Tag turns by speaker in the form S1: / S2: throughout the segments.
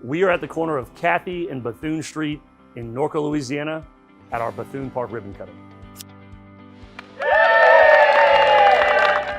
S1: We are at the corner of Cathy and Bethune Street in Norco, Louisiana at our Bethune Park ribbon cutting.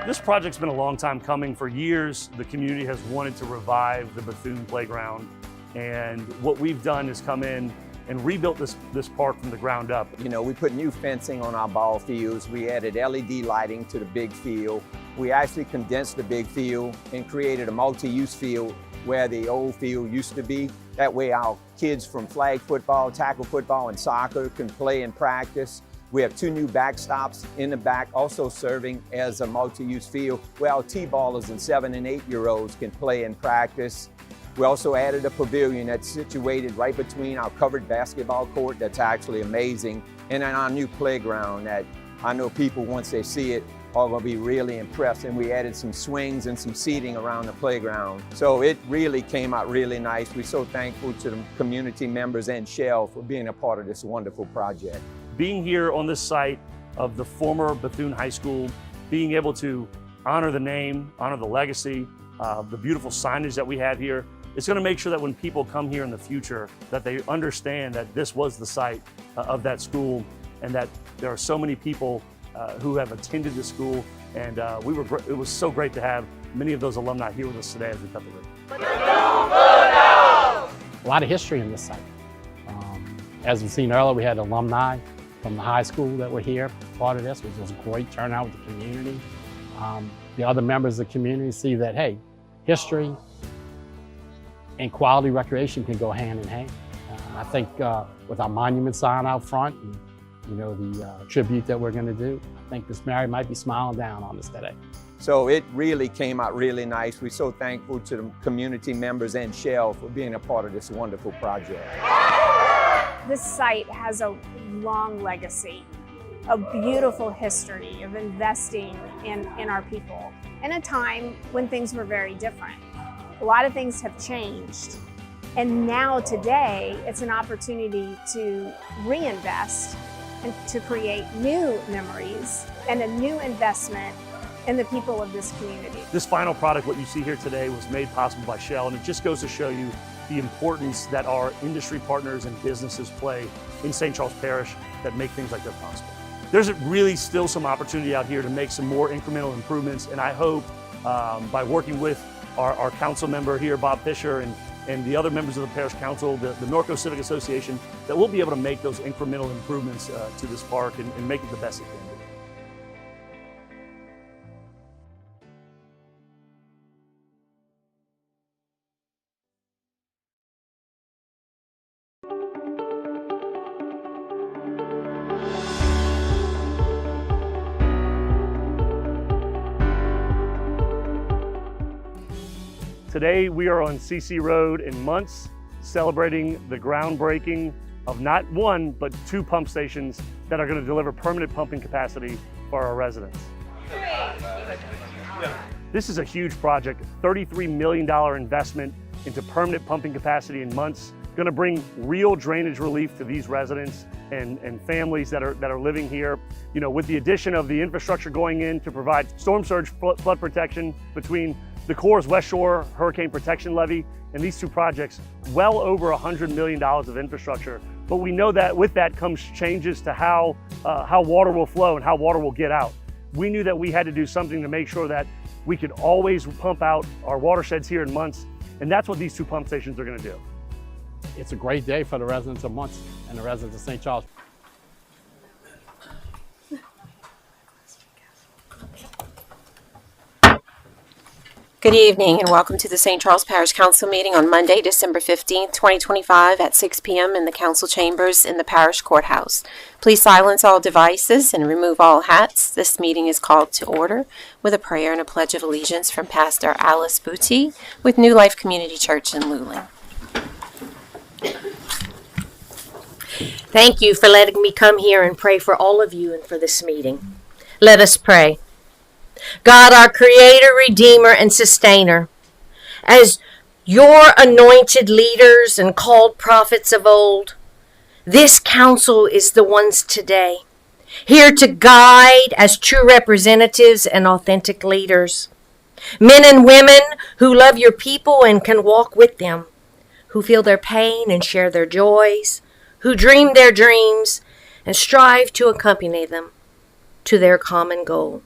S1: This project's been a long time coming. For years, the community has wanted to revive the Bethune playground. And what we've done is come in and rebuilt this park from the ground up.
S2: You know, we put new fencing on our ball fields. We added LED lighting to the big field. We actually condensed the big field and created a multi-use field where the old field used to be. That way our kids from flag football, tackle football, and soccer can play and practice. We have 2 new backstops in the back, also serving as a multi-use field where our T-ballers and 7- and 8-year-olds can play and practice. We also added a pavilion that's situated right between our covered basketball court that's actually amazing, and then our new playground that I know people, once they see it, are going to be really impressed. And we added some swings and some seating around the playground. So it really came out really nice. We're so thankful to the community members and Shell for being a part of this wonderful project.
S1: Being here on this site of the former Bethune High School, being able to honor the name, honor the legacy, the beautiful signage that we have here, it's going to make sure that when people come here in the future that they understand that this was the site of that school and that there are so many people who have attended the school, and it was so great to have many of those alumni here with us today as we cut the ribbon.
S3: A lot of history in this site. As we've seen earlier, we had alumni from the high school that were here, part of this, which was a great turnout with the community. The other members of the community see that, hey, history and quality recreation can go hand in hand. I think with our monument sign out front and the tribute that we're going to do, I think Miss Mary might be smiling down on us today.
S2: So it really came out really nice. We're so thankful to the community members and Shell for being a part of this wonderful project.
S4: This site has a long legacy, a beautiful history of investing in our people in a time when things were very different. A lot of things have changed, and now today it's an opportunity to reinvest and to create new memories and a new investment in the people of this community.
S1: This final product, what you see here today, was made possible by Shell, and it just goes to show you the importance that our industry partners and businesses play in St. Charles Parish that make things like this possible. There's really still some opportunity out here to make some more incremental improvements, and I hope by working with our council member here, Bob Fisher, and the other members of the Parish Council, the Norco Civic Association, that we'll be able to make those incremental improvements to this park and make it the best it can be. Today we are on CC Road in Muntz, celebrating the groundbreaking of not 1, but 2 pump stations that are going to deliver permanent pumping capacity for our residents. This is a huge project, $33 million investment into permanent pumping capacity in Muntz, going to bring real drainage relief to these residents and families that are living here. With the addition of the infrastructure going in to provide storm surge flood protection between the Corps' West Shore Hurricane Protection Levee and these 2 projects, well over $100 million of infrastructure. But we know that with that comes changes to how water will flow and how water will get out. We knew that we had to do something to make sure that we could always pump out our watersheds here in Muntz, and that's what these 2 pump stations are going to do.
S3: It's a great day for the residents of Muntz and the residents of St. Charles.
S5: Good evening and welcome to the St. Charles Parish Council meeting on Monday, December 15th, 2025 at 6 p.m. in the council chambers in the parish courthouse. Please silence all devices and remove all hats. This meeting is called to order with a prayer and a pledge of allegiance from Pastor Alice Booty with New Life Community Church in Luling.
S6: Thank you for letting me come here and pray for all of you and for this meeting. Let us pray. God, our Creator, Redeemer, and Sustainer, as your anointed leaders and called prophets of old, this council is the ones today, here to guide as true representatives and authentic leaders. Men and women who love your people and can walk with them, who feel their pain and share their joys, who dream their dreams and strive to accompany them to their common goal.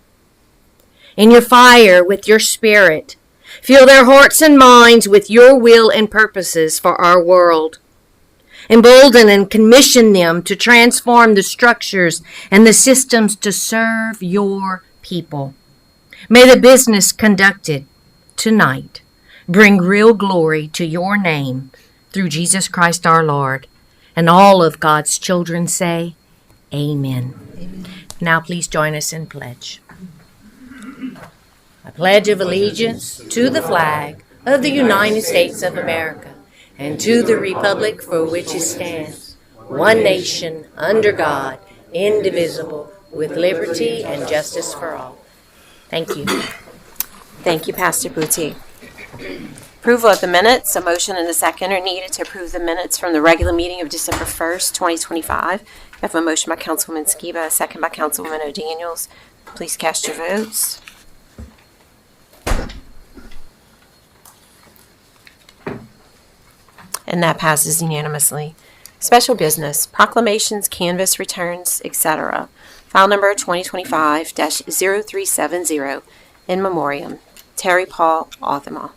S6: In your fire with your spirit, fill their hearts and minds with your will and purposes for our world. Embolden and commission them to transform the structures and the systems to serve your people. May the business conducted tonight bring real glory to your name through Jesus Christ our Lord. And all of God's children say, Amen. Amen. Now please join us in pledge. I pledge of allegiance to the flag of the United States of America and to the republic for which it stands, one nation, under God, indivisible, with liberty and justice for all. Thank you.
S5: Thank you, Pastor Booty. Approval of the minutes. A motion and a second are needed to approve the minutes from the regular meeting of December 1st, 2025. I have a motion by Councilwoman Skiba, a second by Councilwoman O'Daniels. Please cast your votes. And that passes unanimously. Special business, proclamations, canvass returns, etc. File number 2025-0370, in memoriam, Terry Paul Othema.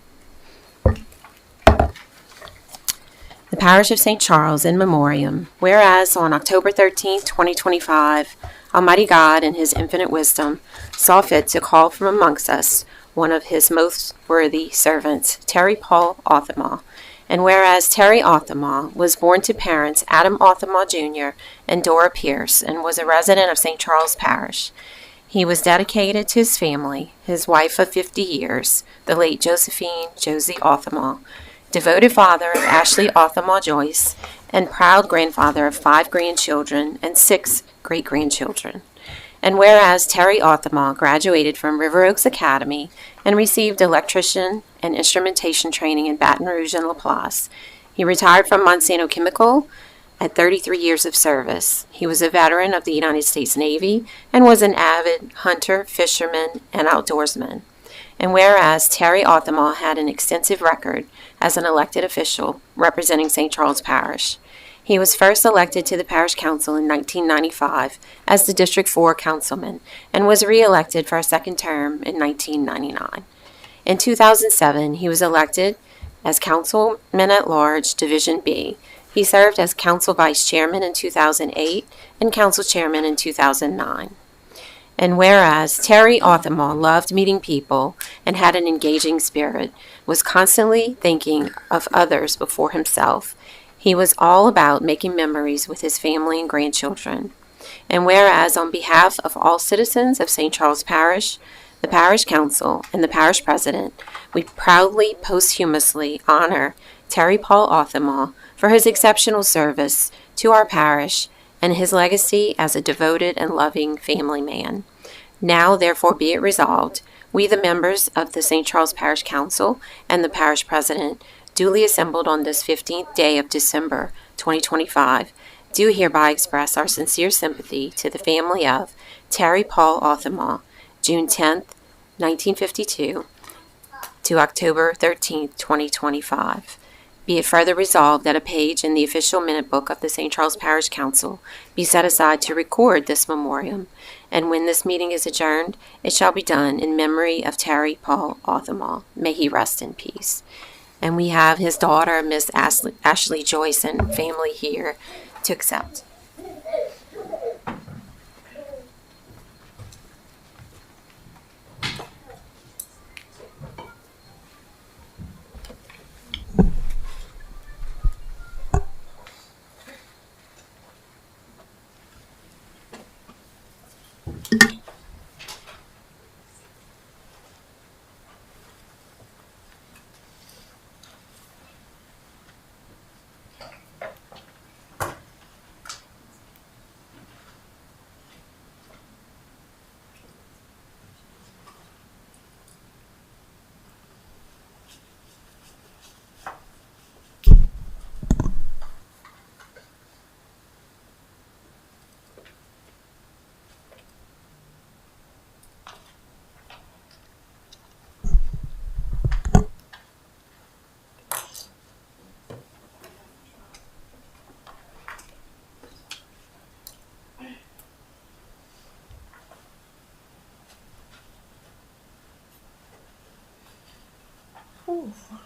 S5: The Parish of St. Charles, in memoriam. Whereas on October 13, 2025, Almighty God, in His infinite wisdom, saw fit to call from amongst us one of His most worthy servants, Terry Paul Othema. And whereas Terry Othema was born to parents Adam Othema Jr. and Dora Pierce and was a resident of St. Charles Parish, he was dedicated to his family, his wife of 50 years, the late Josephine Josie Othema, devoted father of Ashley Othema Joyce, and proud grandfather of 5 grandchildren and 6 great-grandchildren. And whereas Terry Othema graduated from River Oaks Academy and received electrician and instrumentation training in Baton Rouge and Laplace, he retired from Monsanto Chemical at 33 years of service. He was a veteran of the United States Navy and was an avid hunter, fisherman, and outdoorsman. And whereas Terry Othema had an extensive record as an elected official representing St. Charles Parish, he was first elected to the Parish Council in 1995 as the District 4 councilman and was re-elected for a second term in 1999. In 2007, he was elected as Councilman at Large, Division B. He served as Council Vice Chairman in 2008 and Council Chairman in 2009. And whereas Terry Othema loved meeting people and had an engaging spirit, was constantly thinking of others before himself, he was all about making memories with his family and grandchildren. And whereas on behalf of all citizens of St. Charles Parish, the Parish Council, and the Parish President, we proudly posthumously honor Terry Paul Othema for his exceptional service to our parish and his legacy as a devoted and loving family man. Now, therefore, be it resolved, we, the members of the St. Charles Parish Council and the Parish President, duly assembled on this 15th day of December 2025, do hereby express our sincere sympathy to the family of Terry Paul Othema, June 10th, 1952, to October 13th, 2025. Be it further resolved that a page in the official minute book of the St. Charles Parish Council be set aside to record this memoriam, and when this meeting is adjourned, it shall be done in memory of Terry Paul Othema. May he rest in peace. And we have his daughter, Miss Ashley Joyce, and family here to accept.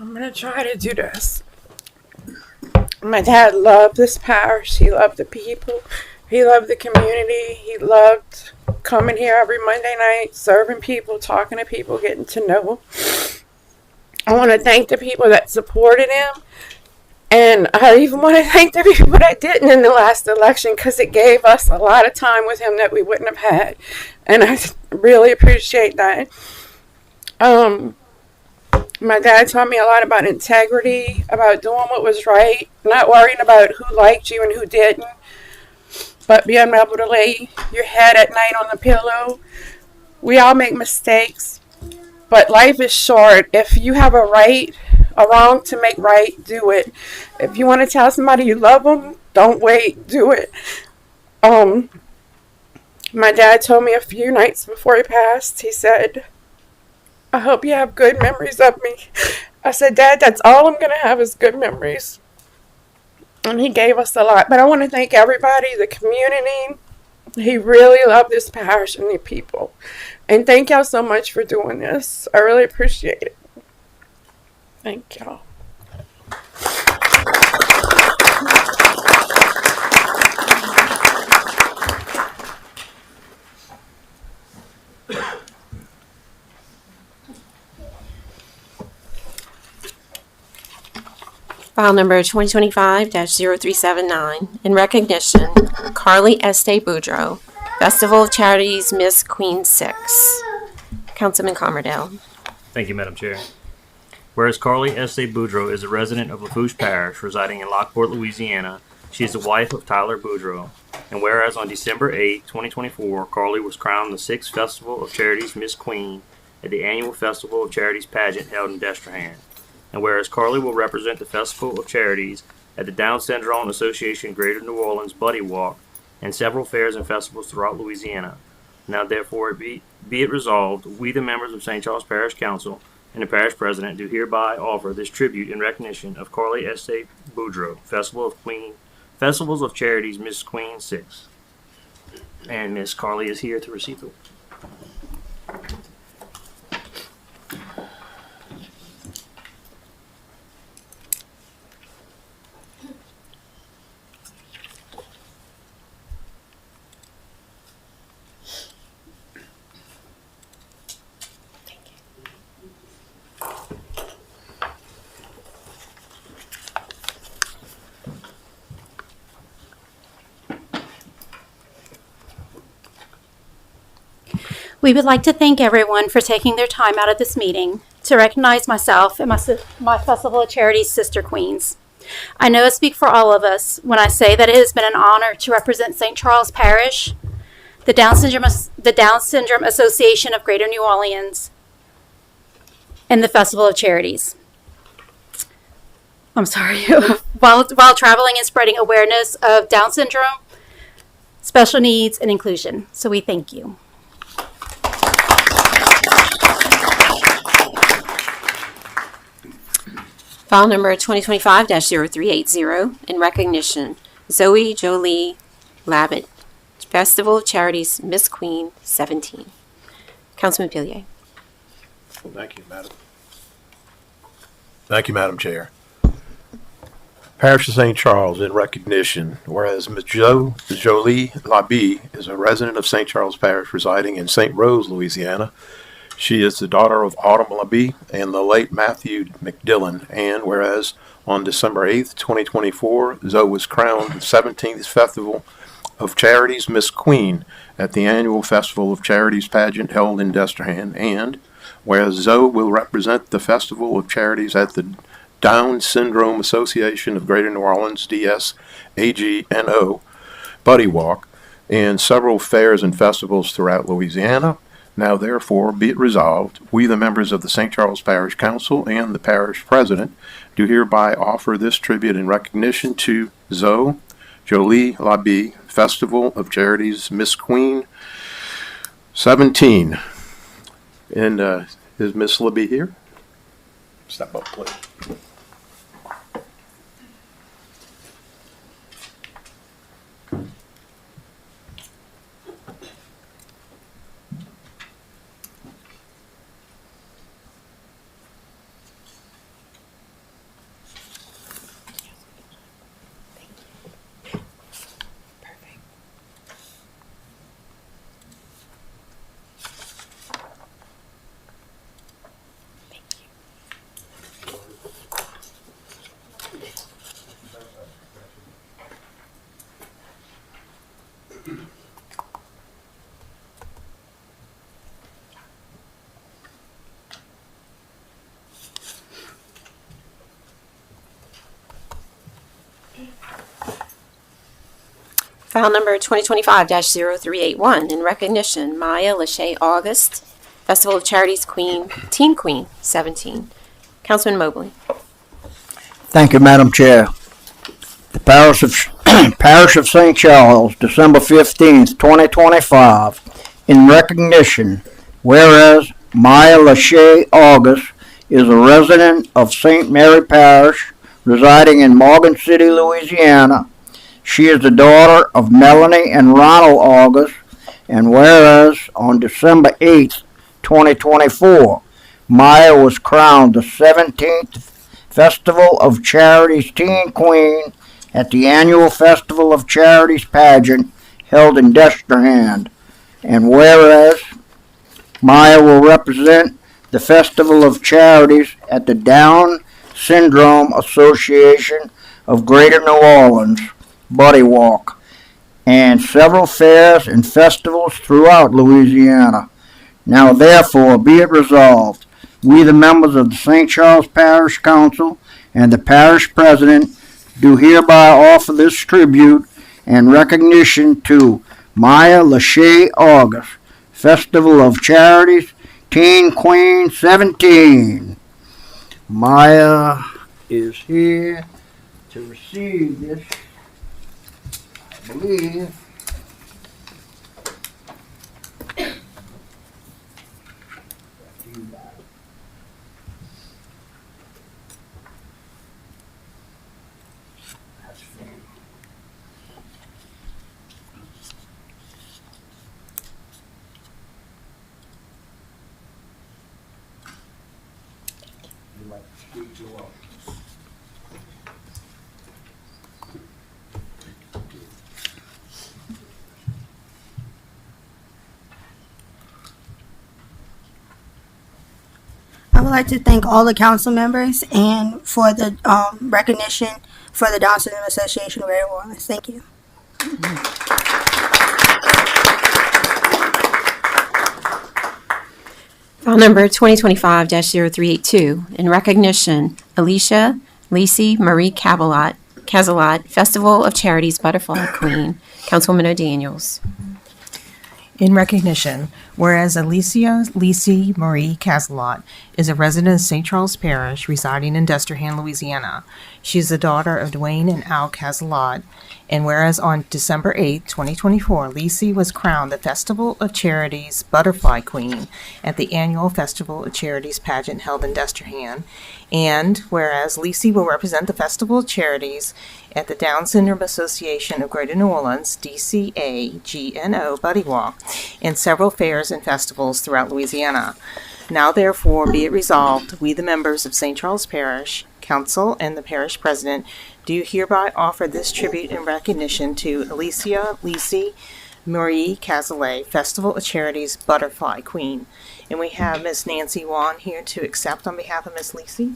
S7: I'm gonna try to do this. My dad loved this parish. He loved the people. He loved the community. He loved coming here every Monday night, serving people, talking to people, getting to know them. I want to thank the people that supported him. And I even want to thank the people that didn't in the last election, because it gave us a lot of time with him that we wouldn't have had. And I really appreciate that. My dad taught me a lot about integrity, about doing what was right, not worrying about who liked you and who didn't, but being able to lay your head at night on the pillow. We all make mistakes, but life is short. If you have a wrong to make right, do it. If you want to tell somebody you love them, don't wait, do it. My dad told me a few nights before he passed, he said, I hope you have good memories of me. I said, Dad, that's all I'm going to have is good memories. And he gave us a lot. But I want to thank everybody, the community. He really loved this parish and the people. And thank y'all so much for doing this. I really appreciate it. Thank y'all.
S5: File number 2025-0379, in recognition, Carly Este Boudreaux, Festival of Charities Miss Queen 6. Councilman Commerdale.
S8: Thank you, Madam Chair. Whereas Carly Este Boudreaux is a resident of Lafourche Parish residing in Lockport, Louisiana, she is the wife of Tyler Boudreaux. And whereas on December 8, 2024, Carly was crowned the 6th Festival of Charities Miss Queen at the annual Festival of Charities pageant held in Destrehan. And whereas Carly will represent the Festival of Charities at the Down Syndrome Association Greater New Orleans Buddy Walk and several fairs and festivals throughout Louisiana. Now therefore be it resolved, we the members of St. Charles Parish Council and the Parish President do hereby offer this tribute in recognition of Carly Este Boudreaux, Festivals of Charities Miss Queen 6. And Miss Carly is here to receive the
S9: We would like to thank everyone for taking their time out of this meeting to recognize myself and my Festival of Charities sister queens. I know I speak for all of us when I say that it has been an honor to represent St. Charles Parish, the Down Syndrome Association of Greater New Orleans, and the Festival of Charities. I'm sorry. while traveling and spreading awareness of Down syndrome, special needs, and inclusion. So we thank you.
S5: File number 2025-0380, in recognition, Zoe Jolie Labatt, Festival of Charities Miss Queen 17. Councilman Pillier.
S10: Thank you, Madam. Thank you, Madam Chair. Parish of St. Charles, in recognition, whereas Ms. Jolie Labatt is a resident of St. Charles Parish residing in St. Rose, Louisiana. She is the daughter of Autumn Labatt and the late Matthew McDillon. And whereas on December 8th, 2024, Zoe was crowned the 17th Festival of Charities Miss Queen at the annual Festival of Charities pageant held in Destrehan. And whereas Zoe will represent the Festival of Charities at the Down Syndrome Association of Greater New Orleans, DSAGNO, Buddy Walk, and several fairs and festivals throughout Louisiana. Now therefore be it resolved, we the members of the St. Charles Parish Council and the Parish President do hereby offer this tribute in recognition to Zoe Jolie Labatt, Festival of Charities Miss Queen 17. And is Miss Labatt here? Step up, please.
S5: File number 2025-0381 in recognition, Maya Lachey August, Festival of Charities Queen, Teen Queen, 17. Councilman Mobley.
S11: Thank you, Madam Chair. The Parish of, Parish of St. Charles, December 15th, 2025, in recognition, whereas Maya Lachey August is a resident of St. Mary Parish, residing in Morgan City, Louisiana. She is the daughter of Melanie and Ronald August, and whereas on December 8th, 2024, Maya was crowned the 17th Festival of Charities Teen Queen at the annual Festival of Charities pageant held in Destrehan, and whereas Maya will represent the Festival of Charities at the Down Syndrome Association of Greater New Orleans Buddy Walk and several fairs and festivals throughout Louisiana. Now therefore be it resolved, we the members of the St. Charles Parish Council and the Parish President do hereby offer this tribute and recognition to Maya Lachey August, Festival of Charities, Teen Queen 17. Maya is here to receive this, I believe.
S12: I would like to thank all the council members and for the recognition for the Down Syndrome Association of Greater New Orleans. Thank you.
S5: File number 2025-0382 in recognition, Alicia Lacey Marie Cazelot, Festival of Charities Butterfly Queen, Councilwoman O'Daniels.
S13: In recognition, whereas Alicia Lacey Marie Cazelot is a resident of St. Charles Parish residing in Destrehan, Louisiana. She is the daughter of Dwayne and Al Cazelot. And whereas on December 8, 2024, Lacey was crowned the Festival of Charities Butterfly Queen at the annual Festival of Charities pageant held in Destrehan. And whereas Lacey will represent the Festival of Charities at the Down Syndrome Association of Greater New Orleans, DCA-GNO Buddy Walk, and several fairs and festivals throughout Louisiana. Now therefore be it resolved, we the members of St. Charles Parish Council and the Parish President do hereby offer this tribute and recognition to Alicia Lacey Marie Cazelot, Festival of Charities Butterfly Queen. And we have Miss Nancy Wan here to accept on behalf of Miss Lacey.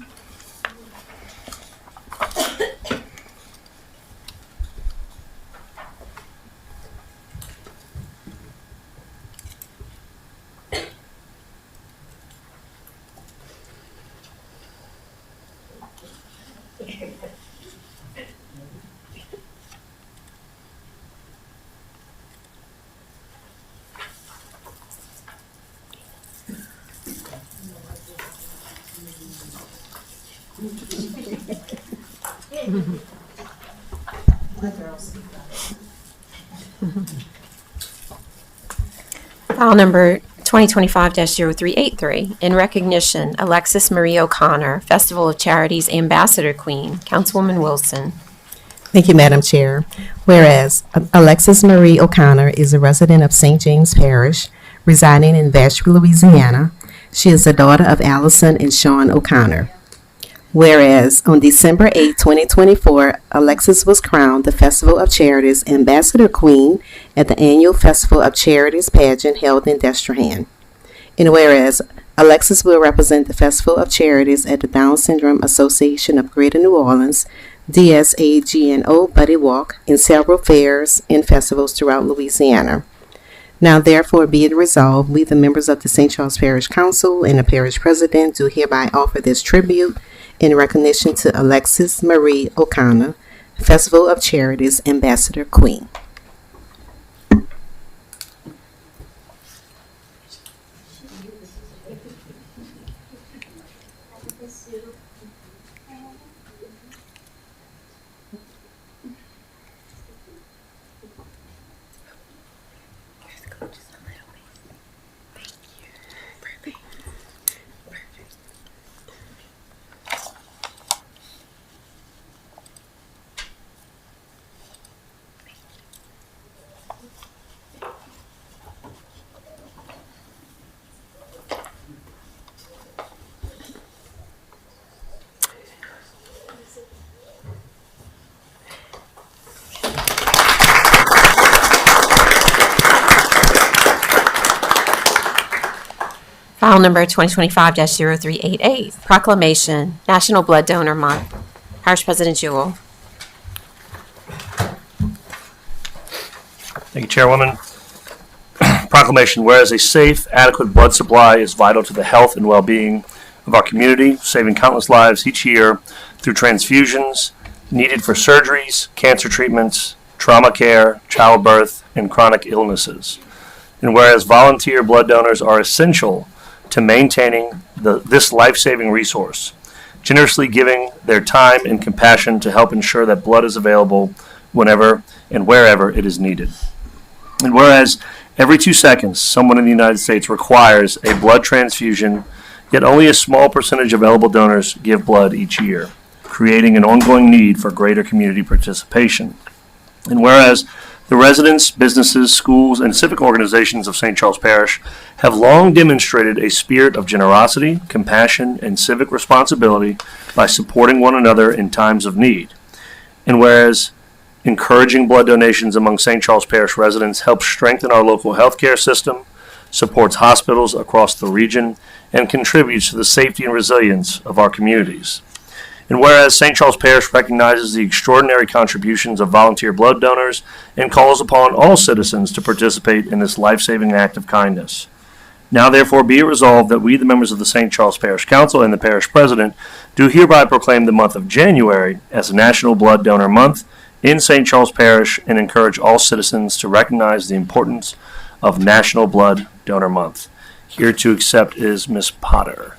S5: File number 2025-0383 in recognition, Alexis Marie O'Connor, Festival of Charities Ambassador Queen, Councilwoman Wilson.
S14: Thank you, Madam Chair. Whereas Alexis Marie O'Connor is a resident of St. James Parish, residing in Vacherie, Louisiana. She is the daughter of Allison and Sean O'Connor. Whereas on December 8, 2024, Alexis was crowned the Festival of Charities Ambassador Queen at the annual Festival of Charities pageant held in Destrehan. And whereas Alexis will represent the Festival of Charities at the Down Syndrome Association of Greater New Orleans, DSAGNO Buddy Walk, in several fairs and festivals throughout Louisiana. Now therefore be it resolved, we the members of the St. Charles Parish Council and the Parish President do hereby offer this tribute in recognition to Alexis Marie O'Connor, Festival of Charities Ambassador Queen.
S5: File number 2025-0388, Proclamation, National Blood Donor Month. Parish President Jewell.
S1: Thank you, Chairwoman. Proclamation, whereas a safe, adequate blood supply is vital to the health and well-being of our community, saving countless lives each year through transfusions needed for surgeries, cancer treatments, trauma care, childbirth, and chronic illnesses. And whereas volunteer blood donors are essential to maintaining this life-saving resource, generously giving their time and compassion to help ensure that blood is available whenever and wherever it is needed. And whereas every 2 seconds, someone in the United States requires a blood transfusion, yet only a small percentage of available donors give blood each year, creating an ongoing need for greater community participation. And whereas the residents, businesses, schools, and civic organizations of St. Charles Parish have long demonstrated a spirit of generosity, compassion, and civic responsibility by supporting one another in times of need. And whereas encouraging blood donations among St. Charles Parish residents helps strengthen our local healthcare system, supports hospitals across the region, and contributes to the safety and resilience of our communities. And whereas St. Charles Parish recognizes the extraordinary contributions of volunteer blood donors and calls upon all citizens to participate in this life-saving act of kindness. Now therefore be it resolved that we, the members of the St. Charles Parish Council and the Parish President, do hereby proclaim the month of January as National Blood Donor Month in St. Charles Parish and encourage all citizens to recognize the importance of National Blood Donor Month. Here to accept is Ms. Potter.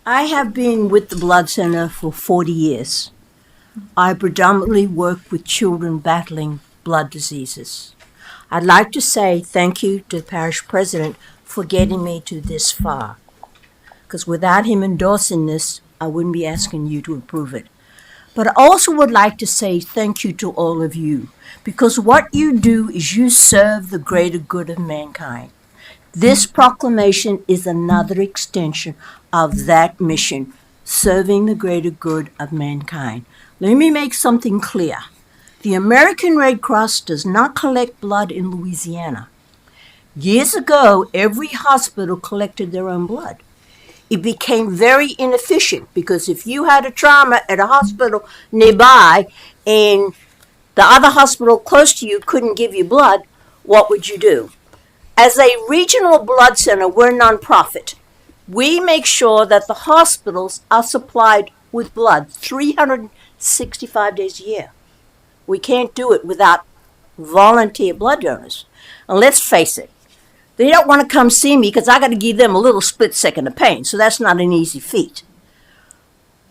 S15: I have been with the Blood Center for 40 years. I predominantly work with children battling blood diseases. I'd like to say thank you to the parish president for getting me to this far, because without him endorsing this, I wouldn't be asking you to approve it. But I also would like to say thank you to all of you, because what you do is you serve the greater good of mankind. This proclamation is another extension of that mission, serving the greater good of mankind. Let me make something clear. The American Red Cross does not collect blood in Louisiana. Years ago, every hospital collected their own blood. It became very inefficient because if you had a trauma at a hospital nearby and the other hospital close to you couldn't give you blood, what would you do? As a regional blood center, we're nonprofit. We make sure that the hospitals are supplied with blood 365 days a year. We can't do it without volunteer blood donors. And let's face it, they don't want to come see me because I got to give them a little split second of pain, so that's not an easy feat.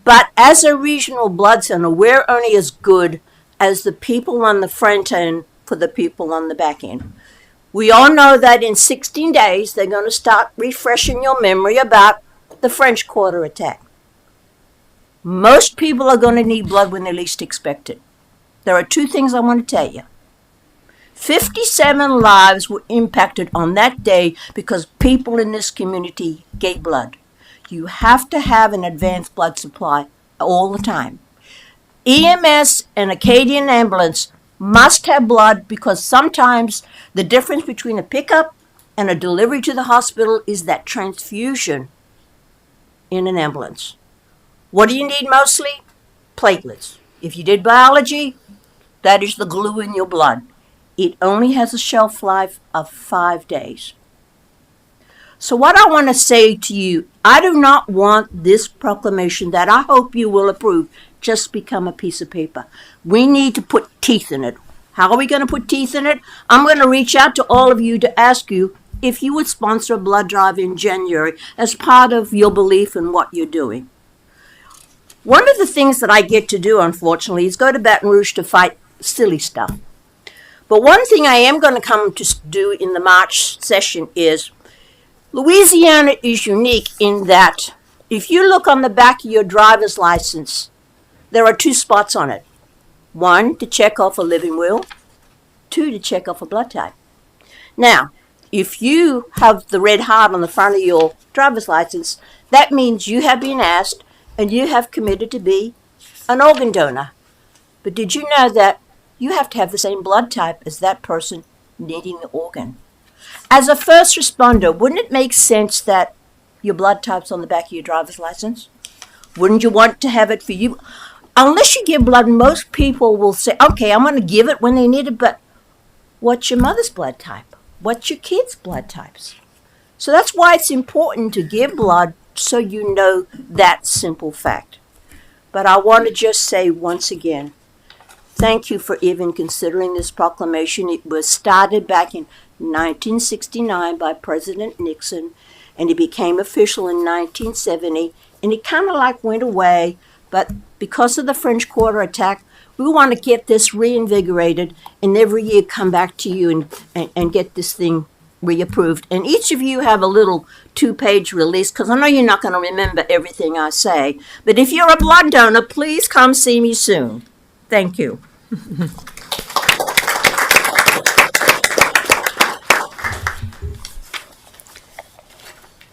S15: But as a regional blood center, we're only as good as the people on the front end for the people on the back end. We all know that in 16 days, they're going to start refreshing your memory about the French Quarter attack. Most people are going to need blood when they least expect it. There are two things I want to tell you. 57 lives were impacted on that day because people in this community gave blood. You have to have an advanced blood supply all the time. EMS and Acadian Ambulance must have blood because sometimes the difference between a pickup and a delivery to the hospital is that transfusion in an ambulance. What do you need mostly? Platelets. If you did biology, that is the glue in your blood. It only has a shelf life of 5 days. So what I want to say to you, I do not want this proclamation that I hope you will approve just become a piece of paper. We need to put teeth in it. How are we going to put teeth in it? I'm going to reach out to all of you to ask you if you would sponsor a blood drive in January as part of your belief in what you're doing. One of the things that I get to do, unfortunately, is go to Baton Rouge to fight silly stuff. But one thing I am going to come to do in the March session is Louisiana is unique in that if you look on the back of your driver's license, there are 2 spots on it. 1, to check off a living will. 2, to check off a blood type. Now, if you have the red heart on the front of your driver's license, that means you have been asked and you have committed to be an organ donor. But did you know that you have to have the same blood type as that person needing the organ? As a first responder, wouldn't it make sense that your blood type's on the back of your driver's license? Wouldn't you want to have it for you? Unless you give blood, most people will say, okay, I'm going to give it when they need it, but what's your mother's blood type? What's your kids' blood types? So that's why it's important to give blood so you know that simple fact. But I want to just say once again, thank you for even considering this proclamation. It was started back in 1969 by President Nixon, and it became official in 1970, and it kind of like went away, but because of the French Quarter attack, we want to get this reinvigorated and every year come back to you and get this thing reapproved. And each of you have a little 2-page release, because I know you're not going to remember everything I say, but if you're a blood donor, please come see me soon. Thank you.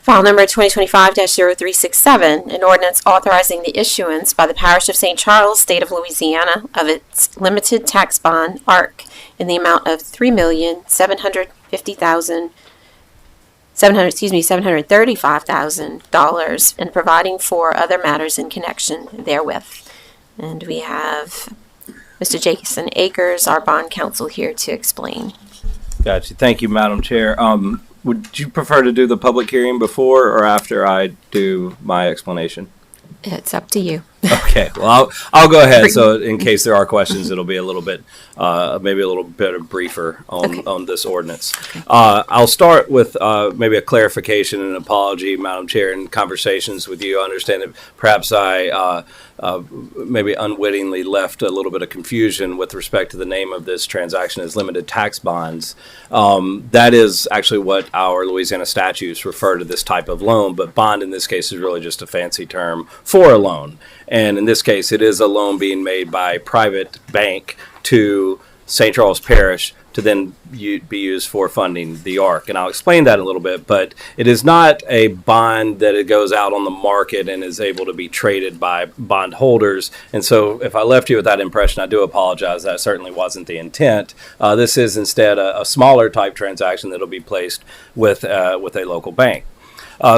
S5: File number 2025-0367, an ordinance authorizing the issuance by the Parish of St. Charles, State of Louisiana, of its limited tax bond, ARC, in the amount of $735,000, and providing for other matters in connection therewith. And we have Mr. Jason Akers, our bond counsel, here to explain.
S16: Gotcha. Thank you, Madam Chair. Would you prefer to do the public hearing before or after I do my explanation?
S5: It's up to you.
S16: Okay, well, I'll go ahead. So in case there are questions, it'll be a little bit, maybe a little bit briefer on this ordinance. Okay. I'll start with maybe a clarification and an apology, Madam Chair, in conversations with you. I understand that perhaps I maybe unwittingly left a little bit of confusion with respect to the name of this transaction as limited tax bonds. That is actually what our Louisiana statutes refer to this type of loan, but bond in this case is really just a fancy term for a loan. And in this case, it is a loan being made by a private bank to St. Charles Parish to then be used for funding the ARC. And I'll explain that in a little bit, but it is not a bond that it goes out on the market and is able to be traded by bond holders. And so if I left you with that impression, I do apologize. That certainly wasn't the intent. This is instead a smaller type transaction that will be placed with a local bank.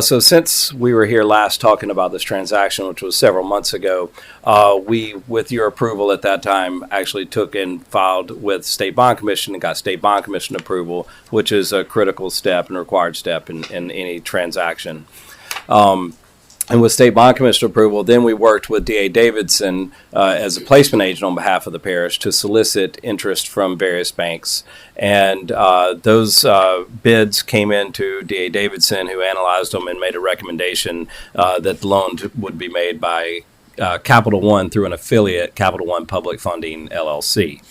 S16: So since we were here last talking about this transaction, which was several months ago, we, with your approval at that time, actually took and filed with State Bond Commission and got State Bond Commission approval, which is a critical step and required step in any transaction. And with State Bond Commission approval, then we worked with D.A. Davidson as a placement agent on behalf of the parish to solicit interest from various banks. And those bids came into D.A. Davidson, who analyzed them and made a recommendation that the loan would be made by Capital One through an affiliate, Capital One Public Funding, LLC.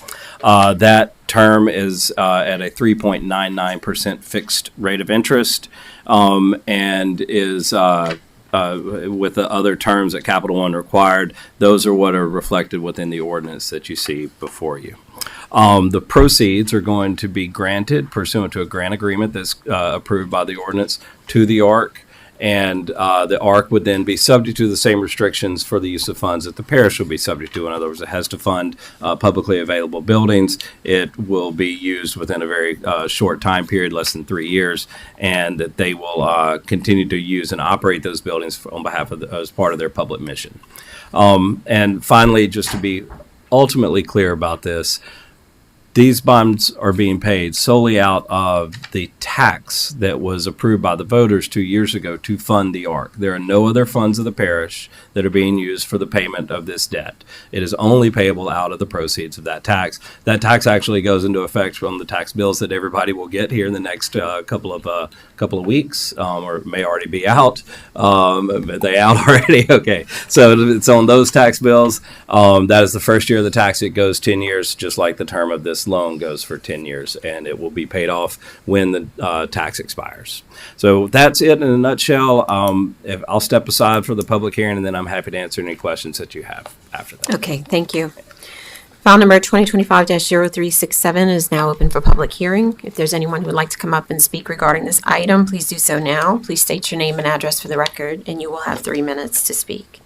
S16: That term is at a 3.99% fixed rate of interest and is with the other terms that Capital One required. Those are what are reflected within the ordinance that you see before you. The proceeds are going to be granted pursuant to a grant agreement that's approved by the ordinance to the ARC. And the ARC would then be subject to the same restrictions for the use of funds that the parish will be subject to. In other words, it has to fund publicly available buildings. It will be used within a very short time period, less than 3 years, and that they will continue to use and operate those buildings on behalf of as part of their public mission. And finally, just to be ultimately clear about this, these bonds are being paid solely out of the tax that was approved by the voters 2 years ago to fund the ARC. There are no other funds of the parish that are being used for the payment of this debt. It is only payable out of the proceeds of that tax. That tax actually goes into effect from the tax bills that everybody will get here in the next couple of weeks, or may already be out. Are they out already? Okay, so it's on those tax bills. That is the first year of the tax. It goes 10 years, just like the term of this loan goes for 10 years, and it will be paid off when the tax expires. So that's it in a nutshell. I'll step aside for the public hearing, and then I'm happy to answer any questions that you have after that.
S5: Okay, thank you. File number 2025-0367 is now open for public hearing. If there's anyone who would like to come up and speak regarding this item, please do so now. Please state your name and address for the record, and you will have 3 minutes to speak.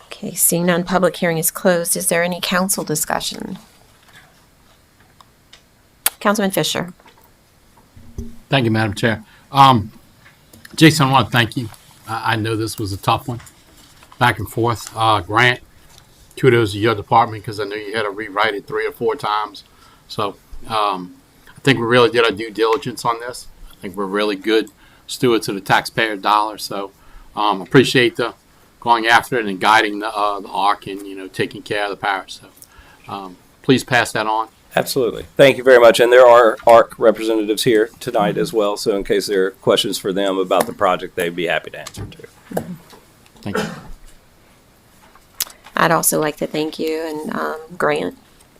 S5: Okay, seeing none, public hearing is closed. Is there any council discussion? Councilman Fisher.
S3: Thank you, Madam Chair. Jason, I want to thank you. I know this was a tough one, back and forth. Grant, kudos to your department, because I know you had to rewrite it 3 or 4 times. So I think we really did our due diligence on this. I think we're really good stewards of the taxpayer dollar. So appreciate the going after it and guiding the ARC and taking care of the parish. So please pass that on.
S16: Absolutely. Thank you very much. And there are ARC representatives here tonight as well. So in case there are questions for them about the project, they'd be happy to answer too.
S3: Thank you.
S5: I'd also like to thank you and Grant.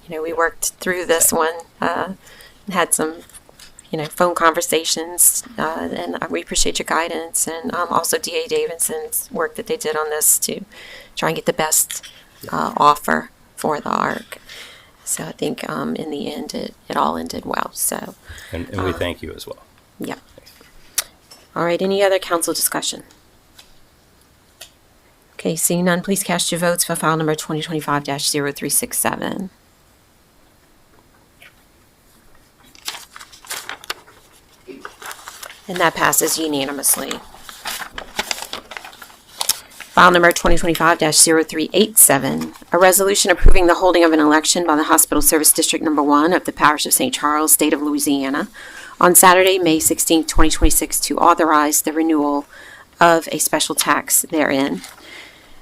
S5: We worked through this one, had some, phone conversations, and we appreciate your guidance, and also D.A. Davidson's work that they did on this to try and get the best offer for the ARC. So I think in the end, it all ended well. So,
S16: and we thank you as well.
S5: Yeah. All right. Any other council discussion? Okay. Seeing none, please cast your votes for file number 2025-0367. And that passes unanimously. File number 2025-0387, a resolution approving the holding of an election by the Hospital Service District Number 1 of the Parish of St. Charles, State of Louisiana, on Saturday, May 16, 2026, to authorize the renewal of a special tax therein.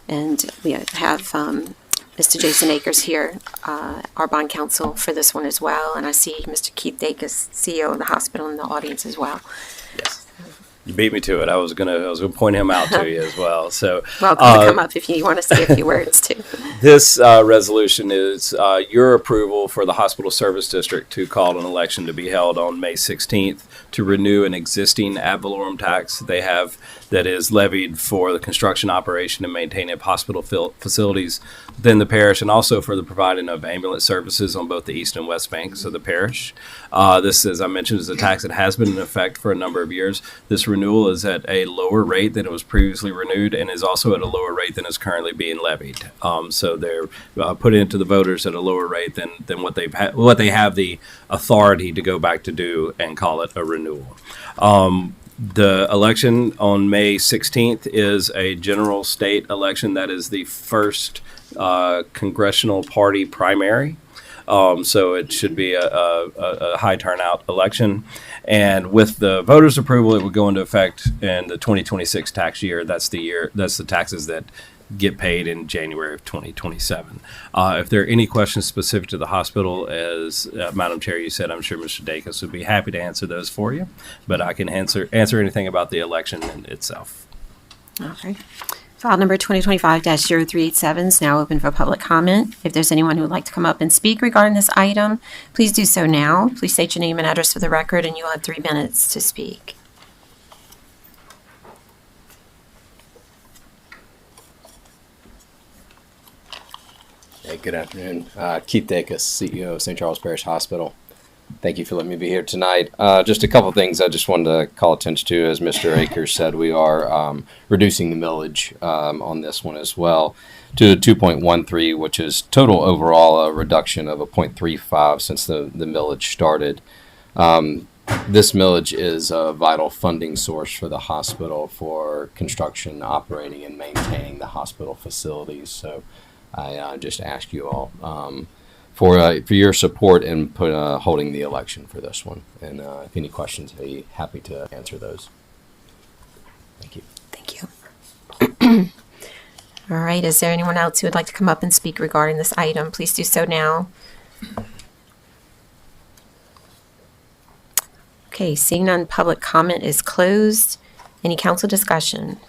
S5: And we have Mr. Jason Akers here, our bond counsel for this one as well. And I see Mr. Keith Dacus, CEO of the hospital, in the audience as well.
S16: Yes. You beat me to it. I was gonna point him out to you as well. So
S5: welcome to come up if you want to say a few words too.
S16: This resolution is your approval for the Hospital Service District to call an election to be held on May 16th to renew an existing ad valorem tax they have that is levied for the construction, operation, and maintaining of hospital facilities within the parish, and also for the providing of ambulance services on both the east and west banks of the parish. This, as I mentioned, is a tax that has been in effect for a number of years. This renewal is at a lower rate than it was previously renewed, and is also at a lower rate than is currently being levied. So they're put into the voters at a lower rate than what they have the authority to go back to do and call it a renewal. The election on May 16th is a general state election. That is the first congressional party primary. So it should be a high turnout election. And with the voters' approval, it would go into effect in the 2026 tax year. That's the taxes that get paid in January of 2027. If there are any questions specific to the hospital, as Madam Chair, you said, I'm sure Mr. Dacus would be happy to answer those for you. But I can answer anything about the election in itself.
S5: Okay. File number 2025-0387 is now open for public comment. If there's anyone who would like to come up and speak regarding this item, please do so now. Please state your name and address for the record, and you'll have 3 minutes to speak.
S17: good afternoon. Keith Dacus, CEO of St. Charles Parish Hospital. Thank you for letting me be here tonight. Just a couple things I just wanted to call attention to. As Mr. Akers said, we are reducing the millage on this one as well to 2.13, which is total overall a reduction of a 0.35 since the millage started. This millage is a vital funding source for the hospital for construction, operating, and maintaining the hospital facilities. So I just ask you all for your support in holding the election for this one. And if any questions, I'd be happy to answer those. Thank you.
S5: Thank you. All right. Is there anyone else who would like to come up and speak regarding this item? Please do so now. Okay, seeing none, public comment is closed. Any council discussion?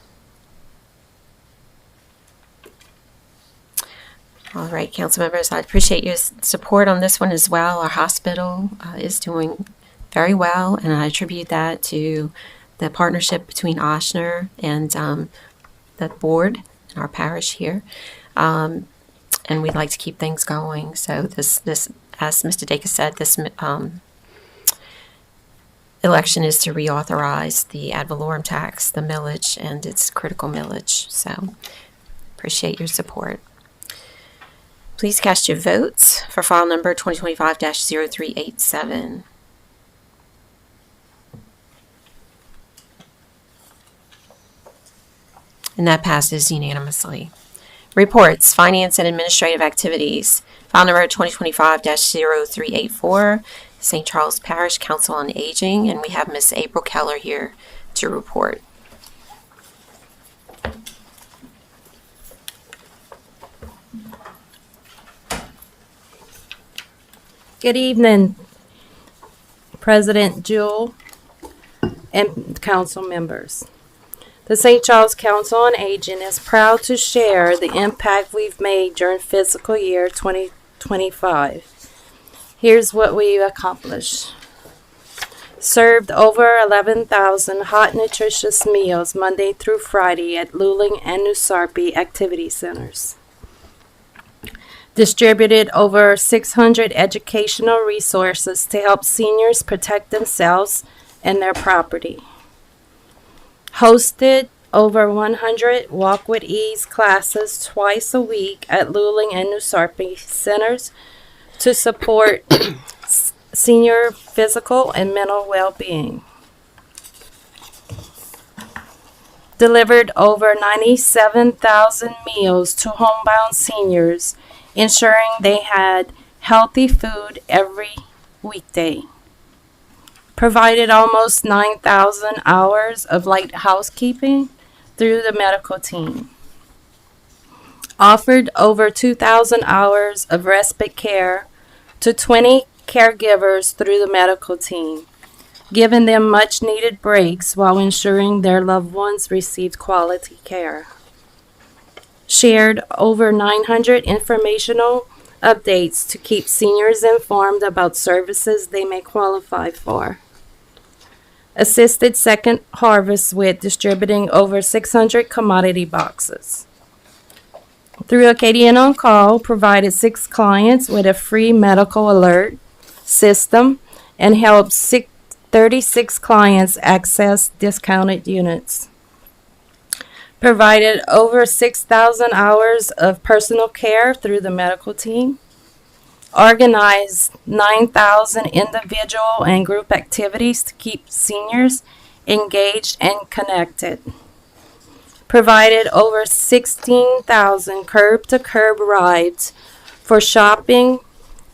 S5: All right, council members, I appreciate your support on this one as well. Our hospital is doing very well, and I attribute that to the partnership between Ochsner and the board and our parish here. And we'd like to keep things going. So this as Mr. Dacus said, this election is to reauthorize the ad valorem tax, the millage, and its critical millage. So appreciate your support. Please cast your votes for file number 2025-0387. And that passes unanimously. Reports, finance and administrative activities. File number 2025-0384, St. Charles Parish Council on Aging, and we have Miss April Keller here to report.
S18: Good evening, President Jewell and council members. The St. Charles Council on Aging is proud to share the impact we've made during fiscal year 2025. Here's what we accomplished. Served over 11,000 hot, nutritious meals Monday through Friday at Luling and New Sarpy activity centers. Distributed over 600 educational resources to help seniors protect themselves and their property. Hosted over 100 Walk with Ease classes twice a week at Luling and New Sarpy centers to support senior physical and mental well-being. Delivered over 97,000 meals to homebound seniors, ensuring they had healthy food every weekday. Provided almost 9,000 hours of light housekeeping through the medical team. Offered over 2,000 hours of respite care to 20 caregivers through the medical team, giving them much needed breaks while ensuring their loved ones received quality care. Shared over 900 informational updates to keep seniors informed about services they may qualify for. Assisted Second Harvest with distributing over 600 commodity boxes. Through Acadian On Call, provided 6 clients with a free medical alert system and helped 36 clients access discounted units. Provided over 6,000 hours of personal care through the medical team. Organized 9,000 individual and group activities to keep seniors engaged and connected. Provided over 16,000 curb-to-curb rides for shopping,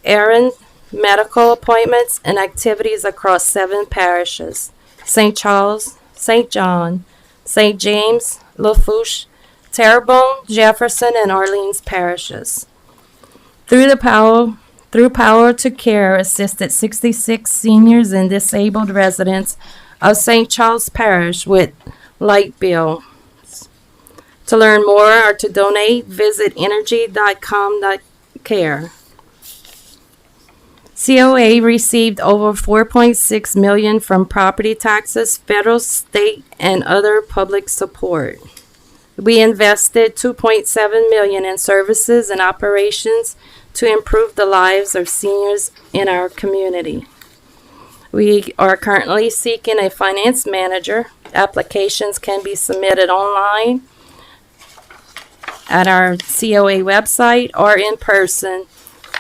S18: errands, medical appointments, and activities across 7 parishes: St. Charles, St. John, St. James, Lafourche, Terrebonne, Jefferson, and Orleans parishes. Through Power to Care, assisted 66 seniors and disabled residents of St. Charles Parish with light bills. To learn more or to donate, visit energy.com.care. COA received over $4.6 million from property taxes, federal, state, and other public support. We invested $2.7 million in services and operations to improve the lives of seniors in our community. We are currently seeking a finance manager. Applications can be submitted online at our COA website or in person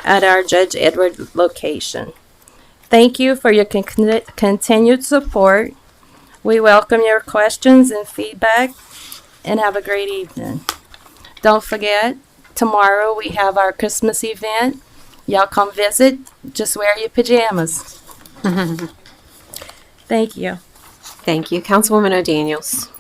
S18: at our Judge Edward location. Thank you for your continued support. We welcome your questions and feedback, and have a great evening. Don't forget, tomorrow we have our Christmas event. Y'all come visit. Just wear your pajamas. Thank you.
S5: Thank you. Councilwoman O'Daniels.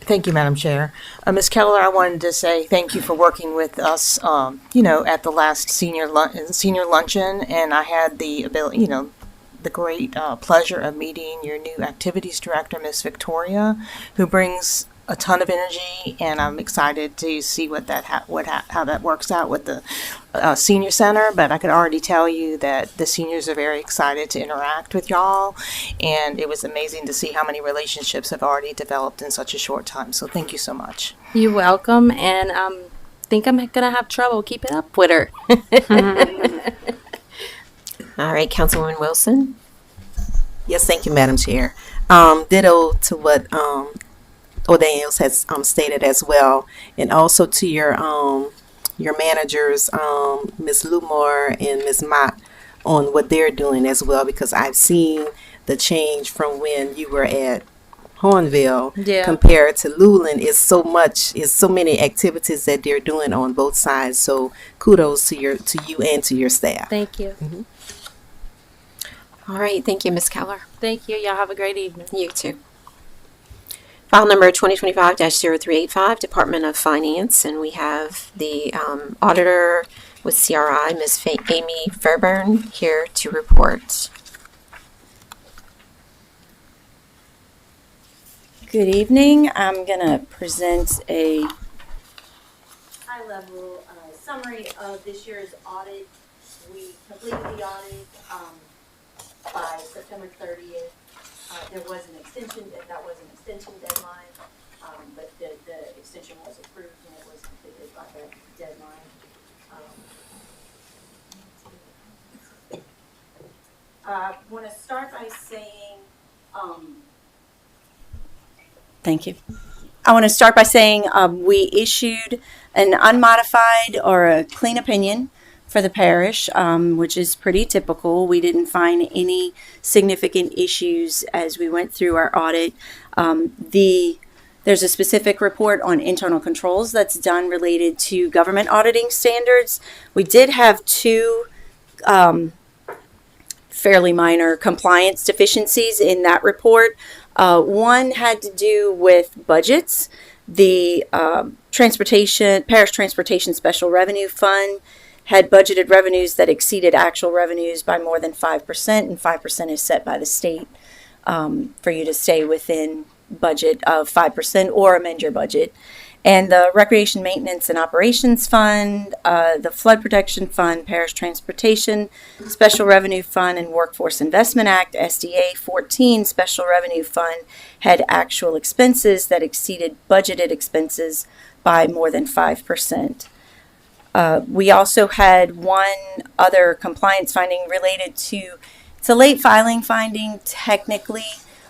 S13: Thank you, Madam Chair. Ms. Keller, I wanted to say thank you for working with us, at the last senior luncheon, and I had the ability, the great pleasure of meeting your new activities director, Miss Victoria, who brings a ton of energy, and I'm excited to see how that works out with the senior center. But I could already tell you that the seniors are very excited to interact with y'all, and it was amazing to see how many relationships have already developed in such a short time. So thank you so much.
S18: You're welcome, and think I'm gonna have trouble keeping up with her.
S5: All right, Councilwoman Wilson.
S14: Yes, thank you, Madam Chair. Ditto to what O'Daniels has stated as well, and also to your managers, Ms. Lumore and Ms. Mott, on what they're doing as well, because I've seen the change from when you were at Hornville compared to Luling. Is so many activities that they're doing on both sides. So kudos to you and to your staff.
S18: Thank you.
S14: Mm-hmm.
S5: All right, thank you, Ms. Keller.
S18: Thank you. Y'all have a great evening.
S5: You too. File number 2025-0385, Department of Finance, and we have the auditor with CRI, Ms. Amy Fairburn, here to report.
S19: Good evening. I'm going to present a high-level summary of this year's audit. We completed the audit by September 30th. There was an extension, that was an extension deadline, but the extension was approved and it was completed by that deadline. I want to start by saying, thank you. I want to start by saying we issued an unmodified or a clean opinion for the parish, which is pretty typical. We didn't find any significant issues as we went through our audit. There's a specific report on internal controls that's done related to government auditing standards. We did have two fairly minor compliance deficiencies in that report. One had to do with budgets. The Parish Transportation Special Revenue Fund had budgeted revenues that exceeded actual revenues by more than 5%, and 5% is set by the state for you to stay within budget of 5% or amend your budget. And the Recreation Maintenance and Operations Fund, the Flood Protection Fund, Parish Transportation Special Revenue Fund, and Workforce Investment Act, SDA 14 Special Revenue Fund, had actual expenses that exceeded budgeted expenses by more than 5%. We also had one other compliance finding related to, it's a late filing finding technically.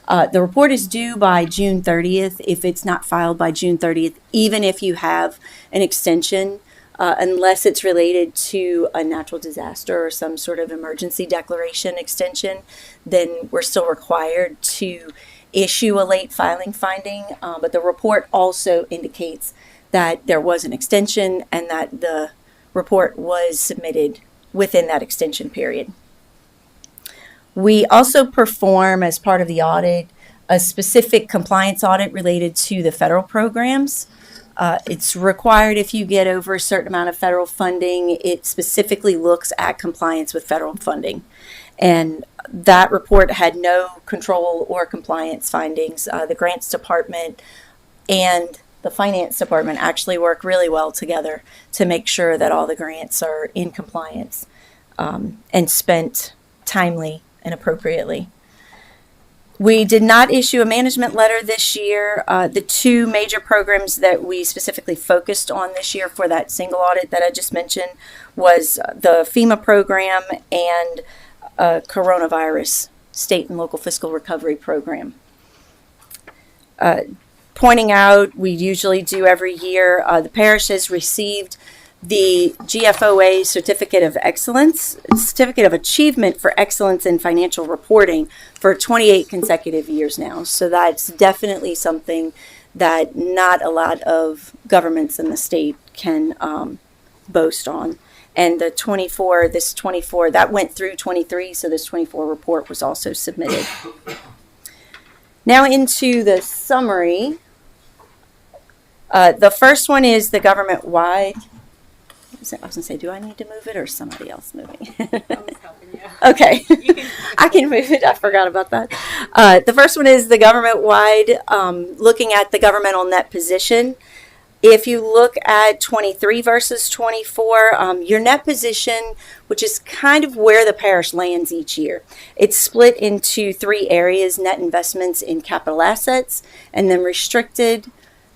S19: The report is due by June 30th. If it's not filed by June 30th, even if you have an extension, unless it's related to a natural disaster or some sort of emergency declaration extension, then we're still required to issue a late filing finding. But the report also indicates that there was an extension and that the report was submitted within that extension period. We also perform, as part of the audit, a specific compliance audit related to the federal programs. It's required if you get over a certain amount of federal funding. It specifically looks at compliance with federal funding. And that report had no control or compliance findings. The grants department and the finance department actually work really well together to make sure that all the grants are in compliance and spent timely and appropriately. We did not issue a management letter this year. The two major programs that we specifically focused on this year for that single audit that I just mentioned was the FEMA program and coronavirus state and local fiscal recovery program. Pointing out, we usually do every year, the parish has received the GFOA Certificate of Excellence, Certificate of Achievement for Excellence in Financial Reporting for 28 consecutive years now. So that's definitely something that not a lot of governments in the state can boast on. And the 24, that went through 23, so this 24 report was also submitted. Now into the summary. The first one is the government-wide. I was going to say, do I need to move it or is somebody else moving? I was helping you. Okay. I can move it. I forgot about that. The first one is the government-wide, looking at the governmental net position. If you look at 23 versus 24, your net position, which is kind of where the parish lands each year, it's split into three areas: net investments in capital assets, and then restricted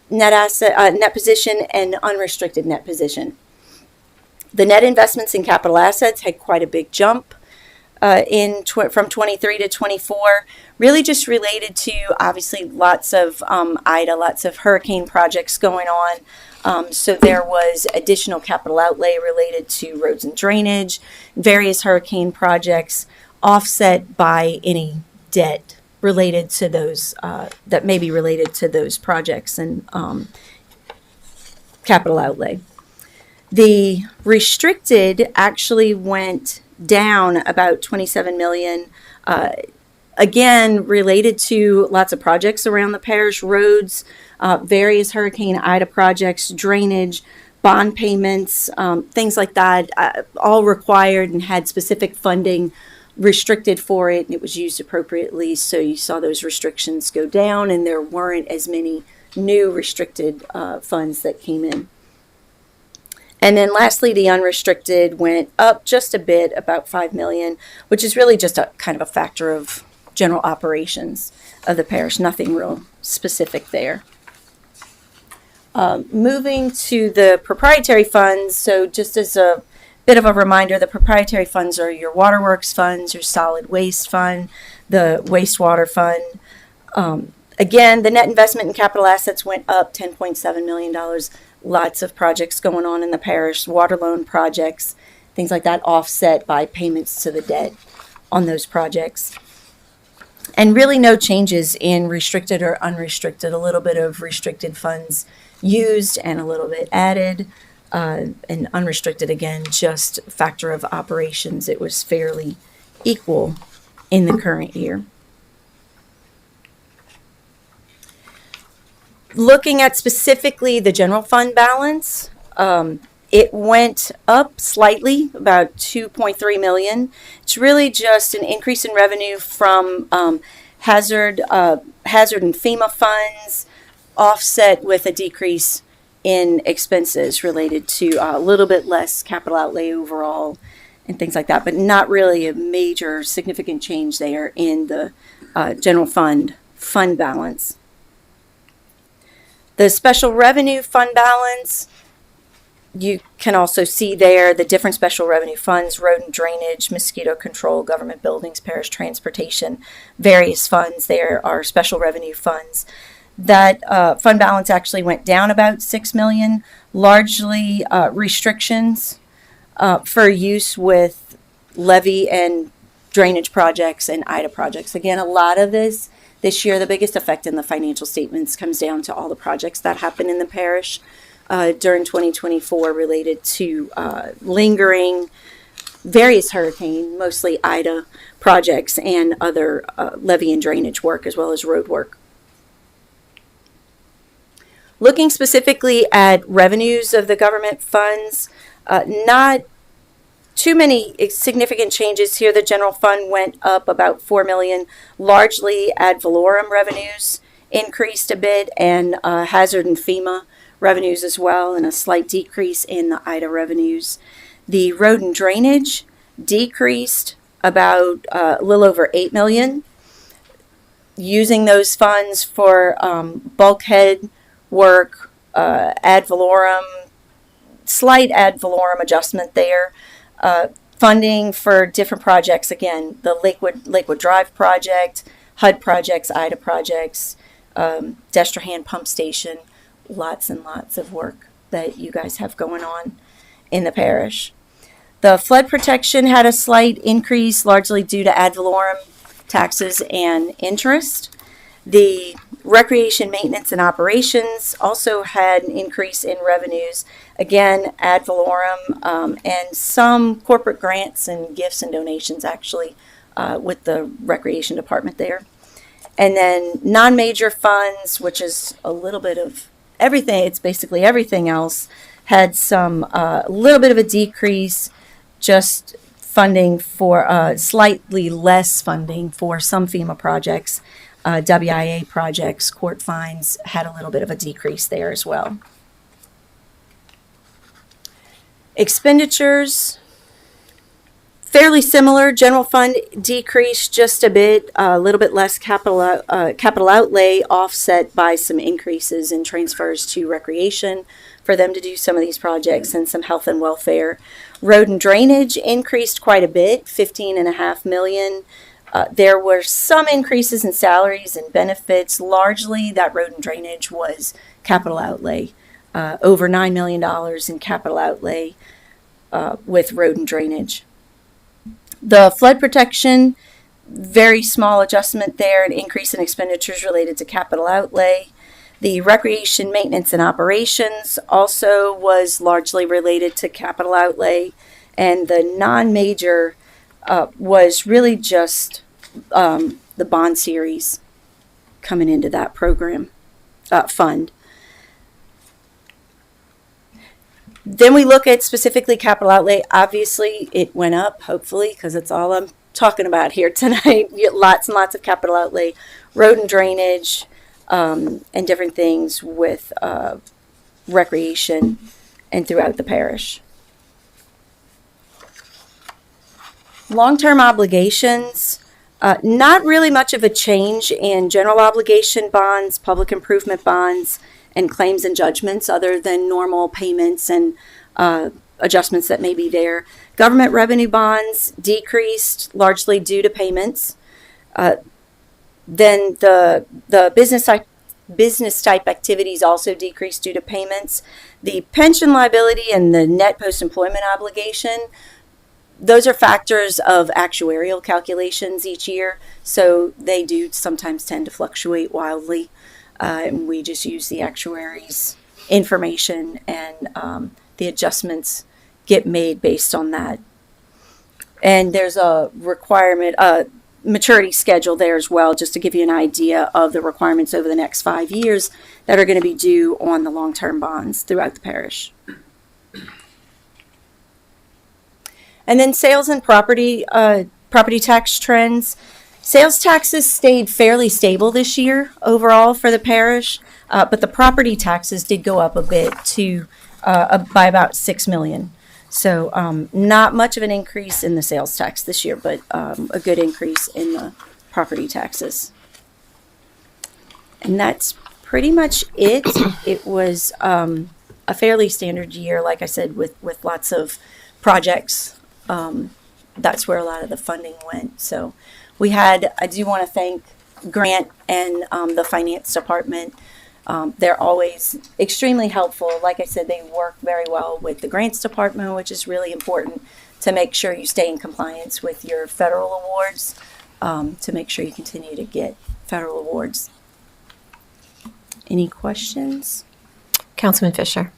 S19: net position and unrestricted net position. The net investments in capital assets had quite a big jump from 23 to 24, really just related to obviously lots of Ida, lots of hurricane projects going on. So there was additional capital outlay related to roads and drainage, various hurricane projects, offset by any debt related to those that may be related to those projects and capital outlay. The restricted actually went down about 27 million, again related to lots of projects around the parish: roads, various Hurricane Ida projects, drainage, bond payments, things like that, all required and had specific funding restricted for it, and it was used appropriately. So you saw those restrictions go down, and there weren't as many new restricted funds that came in. And then lastly, the unrestricted went up just a bit, about 5 million, which is really just a kind of a factor of general operations of the parish, nothing real specific there. Moving to the proprietary funds, so just as a bit of a reminder, the proprietary funds are your waterworks funds, your solid waste fund, the wastewater fund. Again, the net investment in capital assets went up $10.7 million. Lots of projects going on in the parish, water loan projects, things like that, offset by payments to the debt on those projects. And really no changes in restricted or unrestricted, a little bit of restricted funds used and a little bit added, and unrestricted, again, just factor of operations. It was fairly equal in the current year. Looking at specifically the general fund balance, it went up slightly, about 2.3 million. It's really just an increase in revenue from hazard and FEMA funds, offset with a decrease in expenses related to a little bit less capital outlay overall and things like that, but not really a major significant change there in the general fund balance. The special revenue fund balance, you can also see there the different special revenue funds: road and drainage, mosquito control, government buildings, parish transportation, various funds. There are special revenue funds. That fund balance actually went down about 6 million, largely restrictions for use with levee and drainage projects and Ida projects. Again, a lot of this year, the biggest effect in the financial statements comes down to all the projects that happen in the parish during 2024 related to lingering various hurricane, mostly Ida projects, and other levee and drainage work as well as road work. Looking specifically at revenues of the government funds, not too many significant changes here. The general fund went up about 4 million, largely ad valorem revenues increased a bit, and hazard and FEMA revenues as well, and a slight decrease in the Ida revenues. The road and drainage decreased about a little over 8 million. using those funds for bulkhead work, ad valorem, slight ad valorem adjustment there, funding for different projects. Again, the Lakewood Drive project, HUD projects, IDA projects, Destrehan Pump Station, lots and lots of work that you guys have going on in the parish. The flood protection had a slight increase, largely due to ad valorem taxes and interest. The recreation maintenance and operations also had an increase in revenues, again ad valorem, and some corporate grants and gifts and donations actually with the recreation department there. And then non-major funds, which is a little bit of everything, it's basically everything else, had some a little bit of a decrease, just funding for slightly less funding for some FEMA projects. WIA projects, court fines had a little bit of a decrease there as well. Expenditures, fairly similar. General fund decreased just a bit, a little bit less capital outlay, offset by some increases in transfers to recreation for them to do some of these projects, and some health and welfare. Road and drainage increased quite a bit, $15.5 million. There were some increases in salaries and benefits. Largely, that road and drainage was capital outlay. Over $9 million in capital outlay with road and drainage. The flood protection, very small adjustment there, an increase in expenditures related to capital outlay. The recreation maintenance and operations also was largely related to capital outlay. And the non-major was really just the bond series coming into that program fund. Then we look at specifically capital outlay. Obviously, it went up, hopefully, because it's all I'm talking about here tonight. You get lots and lots of capital outlay, road and drainage, and different things with recreation and throughout the parish. Long-term obligations, not really much of a change in general obligation bonds, public improvement bonds, and claims and judgments, other than normal payments and adjustments that may be there. Government revenue bonds decreased largely due to payments. Then the business type activities also decreased due to payments. The pension liability and the net post-employment obligation, those are factors of actuarial calculations each year, so they do sometimes tend to fluctuate wildly. And we just use the actuaries' information, and the adjustments get made based on that. And there's a requirement, maturity schedule there as well, just to give you an idea of the requirements over the next 5 years that are going to be due on the long-term bonds throughout the parish. And then sales and property tax trends. Sales taxes stayed fairly stable this year overall for the parish, but the property taxes did go up a bit to by about $6 million. So not much of an increase in the sales tax this year, but a good increase in the property taxes. And that's pretty much it. It was a fairly standard year, like I said, with lots of projects. That's where a lot of the funding went. So I do want to thank Grant and the finance department. They're always extremely helpful. Like I said, they work very well with the grants department, which is really important to make sure you stay in compliance with your federal awards, to make sure you continue to get federal awards. Any questions?
S5: Councilman Fisher.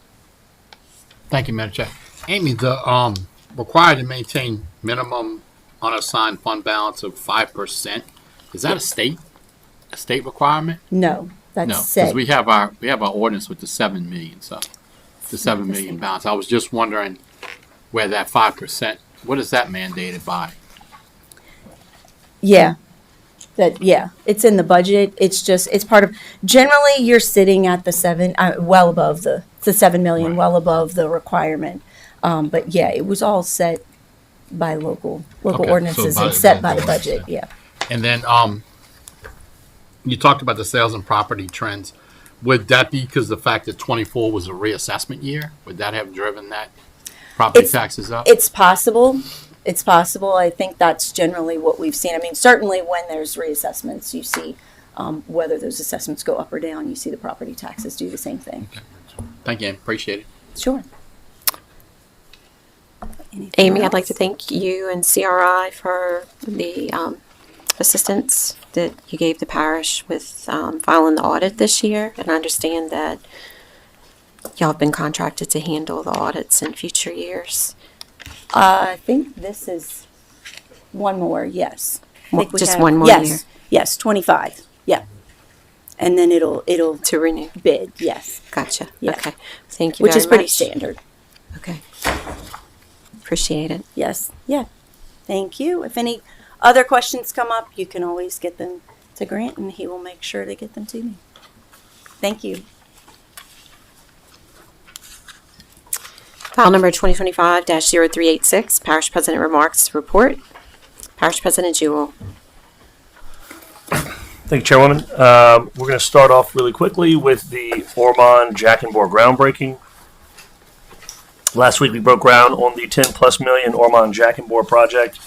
S20: Thank you, Madam Chair. Amy, the required to maintain minimum unassigned fund balance of 5%. Is that a state requirement?
S19: No, that's
S20: no,
S19: set.
S20: Because we have our ordinance with the 7 million, so the 7 million balance. I was just wondering where that 5%. What is that mandated by?
S19: Yeah. It's in the budget. It's part of, generally you're sitting at the 7, well above the 7 million, right. Well above the requirement. But yeah, it was all set by local ordinances and set by the budget. Yeah.
S20: And then you talked about the sales and property trends. Would that be because the fact that 24 was a reassessment year? Would that have driven that property taxes up?
S19: It's possible. It's possible. I think that's generally what we've seen. I mean, certainly when there's reassessments, you see whether those assessments go up or down, you see the property taxes do the same thing.
S20: Okay. Thank you. Appreciate it.
S19: Sure.
S5: Amy, I'd like to thank you and CRI for the assistance that you gave the parish with filing the audit this year. And I understand that y'all have been contracted to handle the audits in future years.
S19: I think this is one more, yes. I think we
S5: Just
S19: have-
S5: one more
S19: yes,
S5: year?
S19: Yes, 25, yeah. And then it'll
S5: To renew.
S19: bid, yes.
S5: Gotcha.
S19: Yeah.
S5: Okay. Thank you
S19: Which
S5: very
S19: is pretty
S5: much.
S19: standard.
S5: Okay. Appreciate it.
S19: Yes, yeah. Thank you. If any other questions come up, you can always get them to Grant and he will make sure to get them to me. Thank you.
S5: File number 2025-0386, Parish President Remarks Report. Parish President Jewell.
S1: Thank you, Chairwoman. We're going to start off really quickly with the Ormond Jack and Bore groundbreaking. Last week we broke ground on the $10+ million Ormond Jack and Bore project.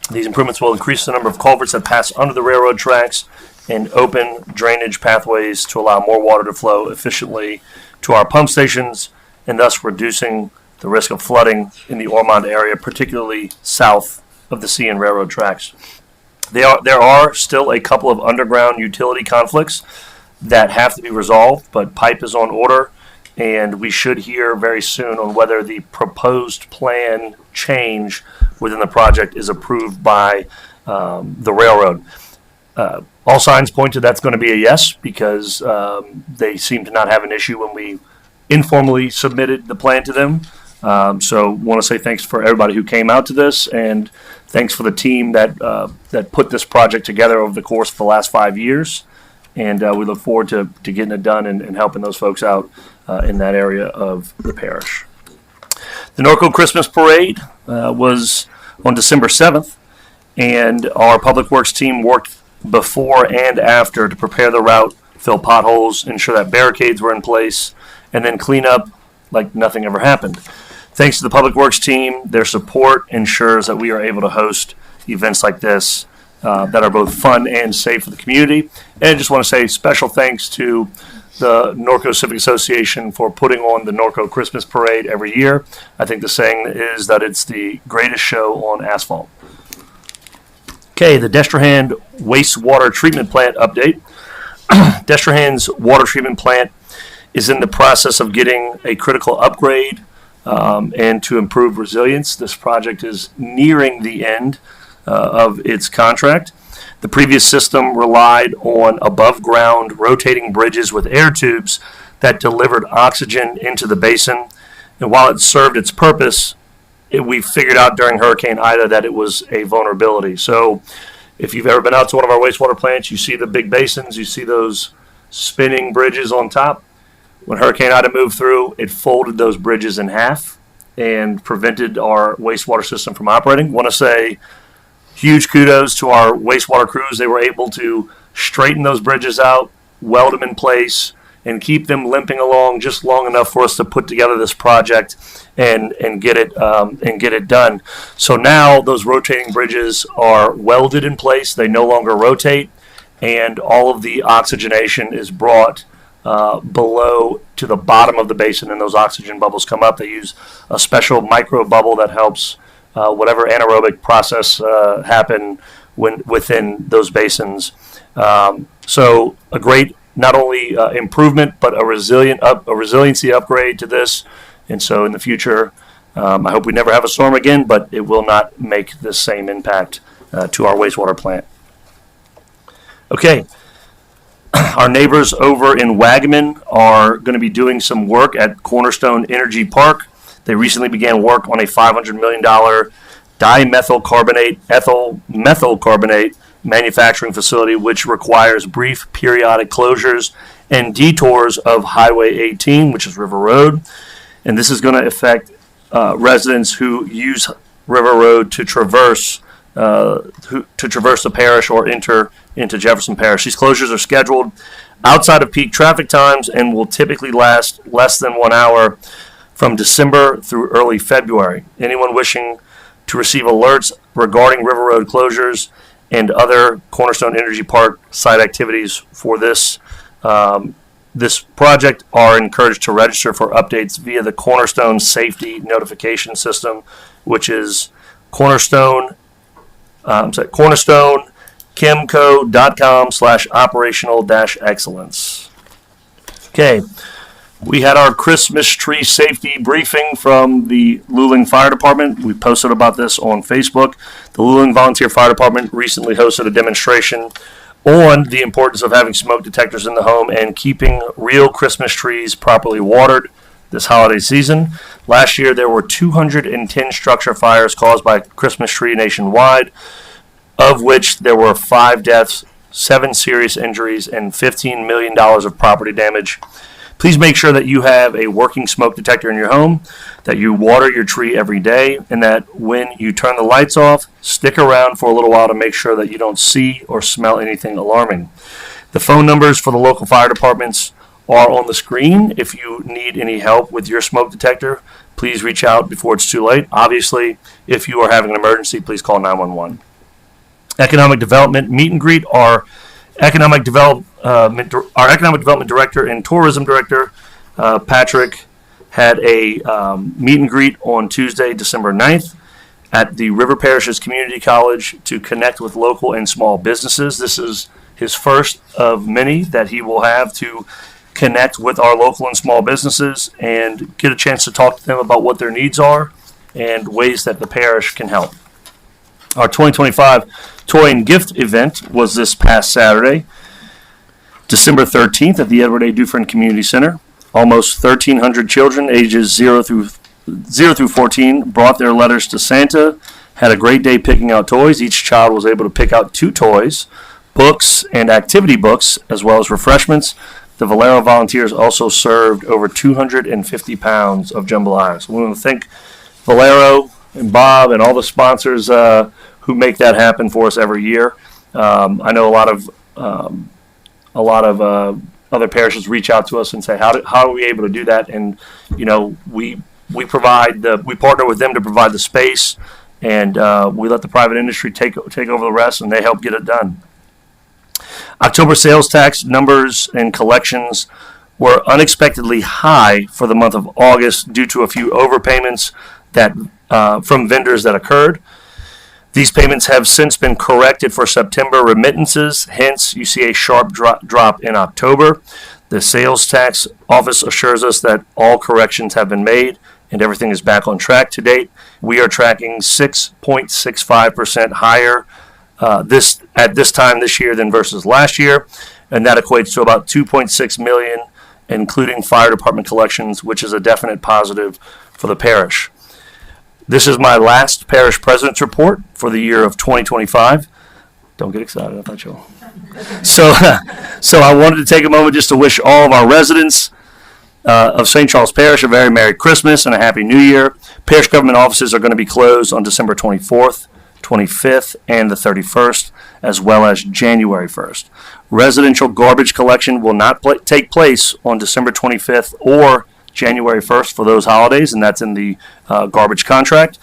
S1: These improvements will increase the number of culverts that pass under the railroad tracks and open drainage pathways to allow more water to flow efficiently to our pump stations and thus reducing the risk of flooding in the Ormond area, particularly south of the CN railroad tracks. There are still a couple of underground utility conflicts that have to be resolved, but pipe is on order, and we should hear very soon on whether the proposed plan change within the project is approved by the railroad. All signs point to that's going to be a yes, because they seem to not have an issue when we informally submitted the plan to them. So want to say thanks for everybody who came out to this, and thanks for the team that put this project together over the course of the last 5 years. And we look forward to getting it done and helping those folks out in that area of the parish. The Norco Christmas Parade was on December 7th, and our Public Works team worked before and after to prepare the route, fill potholes, ensure that barricades were in place, and then clean up like nothing ever happened. Thanks to the Public Works team, their support ensures that we are able to host events like this that are both fun and safe for the community. And I just want to say special thanks to the Norco Civic Association for putting on the Norco Christmas Parade every year. I think the saying is that it's the greatest show on asphalt. Okay, the Destrehan wastewater treatment plant update. Destrehan's water treatment plant is in the process of getting a critical upgrade and to improve resilience. This project is nearing the end of its contract. The previous system relied on above-ground rotating bridges with air tubes that delivered oxygen into the basin. And while it served its purpose, we figured out during Hurricane Ida that it was a vulnerability. So if you've ever been out to one of our wastewater plants, you see the big basins, you see those spinning bridges on top. When Hurricane Ida moved through, it folded those bridges in half and prevented our wastewater system from operating. Want to say huge kudos to our wastewater crews. They were able to straighten those bridges out, weld them in place, and keep them limping along just long enough for us to put together this project and get it done. So now those rotating bridges are welded in place. They no longer rotate, and all of the oxygenation is brought below to the bottom of the basin, and those oxygen bubbles come up. They use a special micro bubble that helps whatever anaerobic process happen within those basins. So a great not only improvement but a resiliency upgrade to this. And so in the future, I hope we never have a storm again, but it will not make the same impact to our wastewater plant. Okay. Our neighbors over in Wagaman are going to be doing some work at Cornerstone Energy Park. They recently began work on a $500 million dimethyl carbonate, ethyl methyl carbonate manufacturing facility, which requires brief periodic closures and detours of Highway 18, which is River Road. And this is going to affect residents who use River Road to traverse to traverse the parish or enter into Jefferson Parish. These closures are scheduled outside of peak traffic times and will typically last less than 1 hour from December through early February. Anyone wishing to receive alerts regarding River Road closures and other Cornerstone Energy Park site activities for this project are encouraged to register for updates via the Cornerstone Safety Notification System, which is cornerstonekimco.com/operational-excellence. Okay, we had our Christmas tree safety briefing from the Luling Fire Department. We posted about this on Facebook. The Luling Volunteer Fire Department recently hosted a demonstration on the importance of having smoke detectors in the home and keeping real Christmas trees properly watered this holiday season. Last year, there were 210 structure fires caused by Christmas tree nationwide, of which there were 5 deaths, 7 serious injuries, and $15 million of property damage. Please make sure that you have a working smoke detector in your home, that you water your tree every day, and that when you turn the lights off, stick around for a little while to make sure that you don't see or smell anything alarming. The phone numbers for the local fire departments are on the screen. If you need any help with your smoke detector, please reach out before it's too late. Obviously, if you are having an emergency, please call 911. Economic Development Meet and Greet. Our Economic Development Director and Tourism Director, Patrick, had a meet and greet on Tuesday, December 9th at the River Parishes Community College to connect with local and small businesses. This is his first of many that he will have to connect with our local and small businesses and get a chance to talk to them about what their needs are and ways that the parish can help. Our 2025 Toy and Gift event was this past Saturday, December 13th at the Edward A. Dufresne Community Center. Almost 1,300 children ages 0 through 14 brought their letters to Santa, had a great day picking out toys. Each child was able to pick out 2 toys, books, and activity books, as well as refreshments. The Valero volunteers also served over 250 pounds of jambalaya. So we want to thank Valero and Bob and all the sponsors who make that happen for us every year. I know a lot of other parishes reach out to us and say, how are we able to do that? And we partner with them to provide the space, and we let the private industry take over the rest, and they help get it done. October sales tax numbers and collections were unexpectedly high for the month of August due to a few overpayments that from vendors that occurred. These payments have since been corrected for September remittances. Hence, you see a sharp drop in October. The sales tax office assures us that all corrections have been made and everything is back on track to date. We are tracking 6.65% higher at this time this year than versus last year, and that equates to about $2.6 million, including fire department collections, which is a definite positive for the parish. This is my last parish president's report for the year of 2025. Don't get excited, I thought you'll. So I wanted to take a moment just to wish all of our residents of St. Charles Parish a very Merry Christmas and a Happy New Year. Parish government offices are going to be closed on December 24th, 25th, and the 31st, as well as January 1st. Residential garbage collection will not take place on December 25th or January 1st for those holidays, and that's in the garbage contract.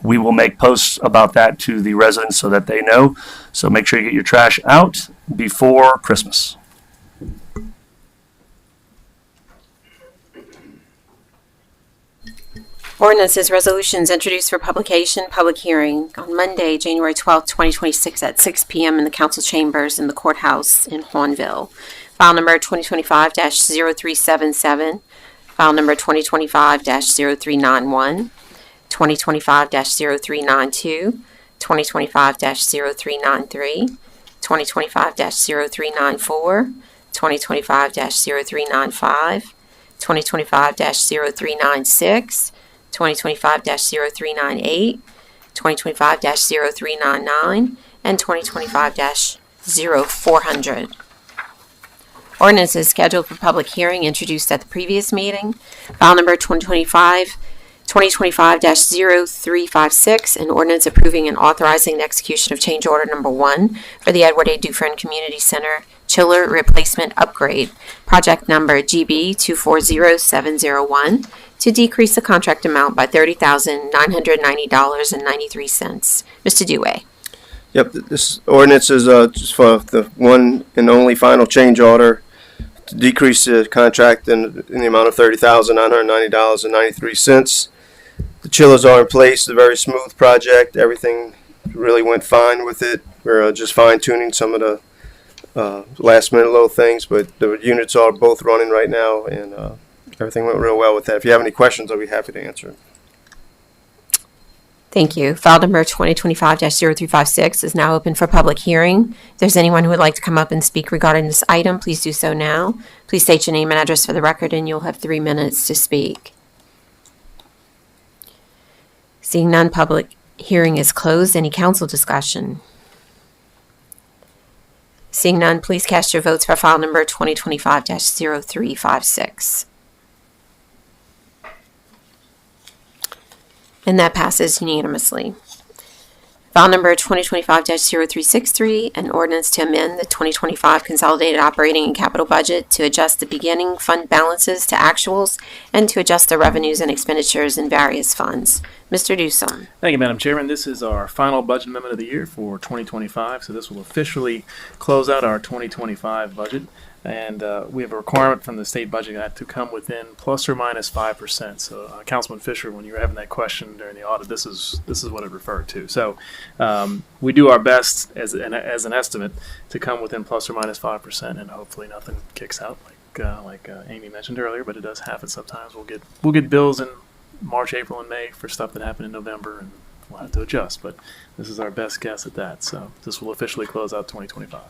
S1: We will make posts about that to the residents so that they know. So make sure you get your trash out before Christmas.
S5: Ordinances, resolutions introduced for publication, public hearing on Monday, January 12th, 2026 at 6 p.m. in the council chambers in the courthouse in Hornville. File number 2025-0377. File number 2025-0391, 2025-0392, 2025-0393, 2025-0394, 2025-0395, 2025-0396, 2025-0398, 2025-0399, and 2025-0400. Ordinances scheduled for public hearing introduced at the previous meeting. File number 2025-12 2025-0356, an ordinance approving and authorizing the execution of change order number 1 for the Edward A. Dufresne Community Center chiller replacement upgrade, project number GB 240701, to decrease the contract amount by $30,990.93. Mr. Dewey.
S21: Yep, this ordinance is just for the one and only final change order to decrease the contract in the amount of $30,990.93. The chillers are in place. It's a very smooth project. Everything really went fine with it. We're just fine-tuning some of the last-minute little things, but the units are both running right now, and everything went real well with that. If you have any questions, I'll be happy to answer.
S5: Thank you. File number 2025-0356 is now open for public hearing. If there's anyone who would like to come up and speak regarding this item, please do so now. Please state your name and address for the record, and you'll have 3 minutes to speak. Seeing none, public hearing is closed. Any council discussion? Seeing none, please cast your votes for file number 2025-0356. And that passes unanimously. File number 2025-0363, an ordinance to amend the 2025 Consolidated Operating and Capital Budget to adjust the beginning fund balances to actuals and to adjust the revenues and expenditures in various funds. Mr. Dewson.
S22: Thank you, Madam Chairman. This is our final budget amendment of the year for 2025, so this will officially close out our 2025 budget. And we have a requirement from the state budget act to come within plus or minus 5%. So, Councilman Fisher, when you were having that question during the audit, this is what it referred to. So, we do our best as an estimate to come within plus or minus 5%, and hopefully nothing kicks out like Amy mentioned earlier. But it does happen sometimes. We'll get bills in March, April, and May for stuff that happened in November, and we'll have to adjust. But this is our best guess at that. So, this will officially close out 2025.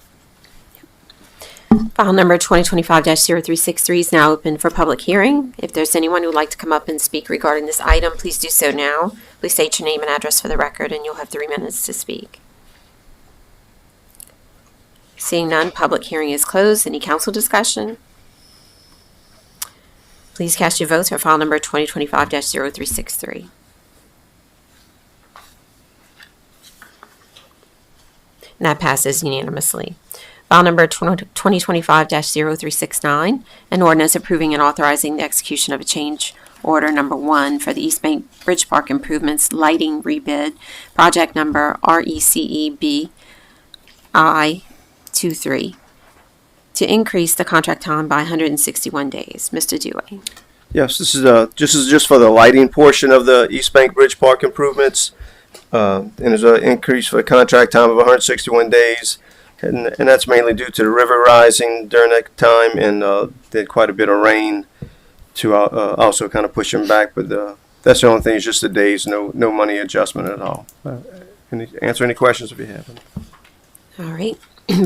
S5: File number 2025-0363 is now open for public hearing. If there's anyone who would like to come up and speak regarding this item, please do so now. Please state your name and address for the record, and you'll have 3 minutes to speak. Seeing none, public hearing is closed. Any council discussion? Please cast your votes for file number 2025-0363. And that passes unanimously. File number 2025-0369, an ordinance approving and authorizing the execution of a change order number 1 for the East Bank Bridge Park Improvements Lighting Rebid, project number RECEBI23, to increase the contract time by 161 days. Mr. Dewey.
S21: Yes, this is just for the lighting portion of the East Bank Bridge Park improvements, and there's an increase for the contract time of 161 days. And that's mainly due to the river rising during that time, and they had quite a bit of rain to also kind of push them back. But that's the only thing, is just the days, no money adjustment at all. Answer any questions if you have them.
S5: All right.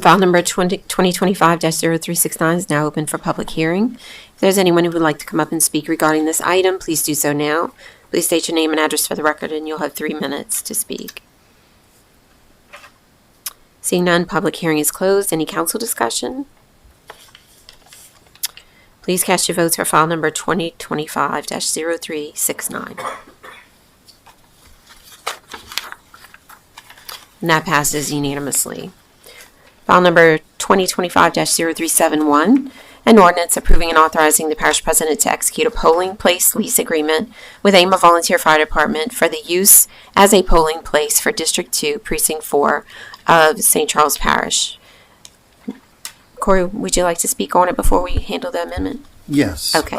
S5: File number 2025-0369 is now open for public hearing. If there's anyone who would like to come up and speak regarding this item, please do so now. Please state your name and address for the record, and you'll have 3 minutes to speak. Seeing none, public hearing is closed. Any council discussion? Please cast your votes for file number 2025-0369. And that passes unanimously. File number 2025-0371, an ordinance approving and authorizing the parish president to execute a polling place lease agreement with AIMA Volunteer Fire Department for the use as a polling place for District 2, Precinct 4 of St. Charles Parish. Corey, would you like to speak on it before we handle the amendment?
S23: Yes.
S5: Okay.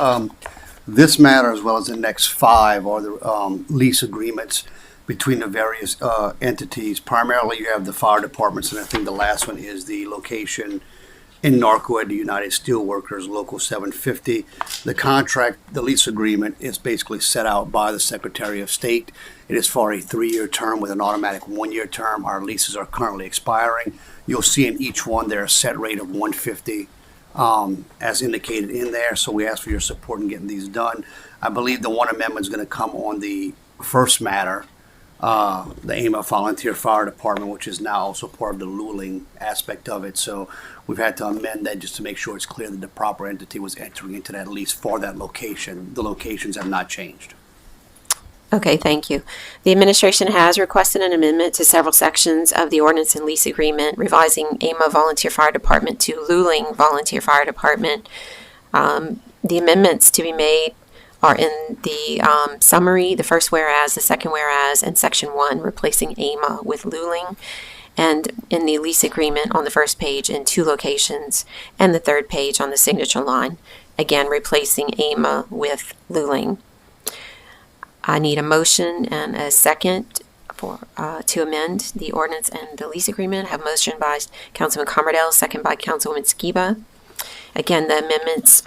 S23: This matter, as well as the next 5, are the lease agreements between the various entities. Primarily, you have the fire departments, and I think the last one is the location in Norcoed, the United Steelworkers, Local 750. The contract, the lease agreement, is basically set out by the Secretary of State. It is for a 3-year term with an automatic 1-year term. Our leases are currently expiring. You'll see in each one there a set rate of $150 as indicated in there. So we ask for your support in getting these done. I believe the one amendment is going to come on the first matter, the AIMA Volunteer Fire Department, which is now also part of the Luling aspect of it. So we've had to amend that just to make sure it's clear that the proper entity was entering into that lease for that location. The locations have not changed.
S5: Okay, thank you. The administration has requested an amendment to several sections of the ordinance and lease agreement, revising AMA Volunteer Fire Department to Luling Volunteer Fire Department. The amendments to be made are in the summary, the first whereas, the second whereas, and section 1, replacing AMA with Luling, and in the lease agreement on the first page in 2 locations, and the third page on the signature line, again replacing AMA with Luling. I need a motion and a second for to amend the ordinance and the lease agreement. I have motion by Councilman Commerdale, second by Councilwoman Skiba. Again, the amendments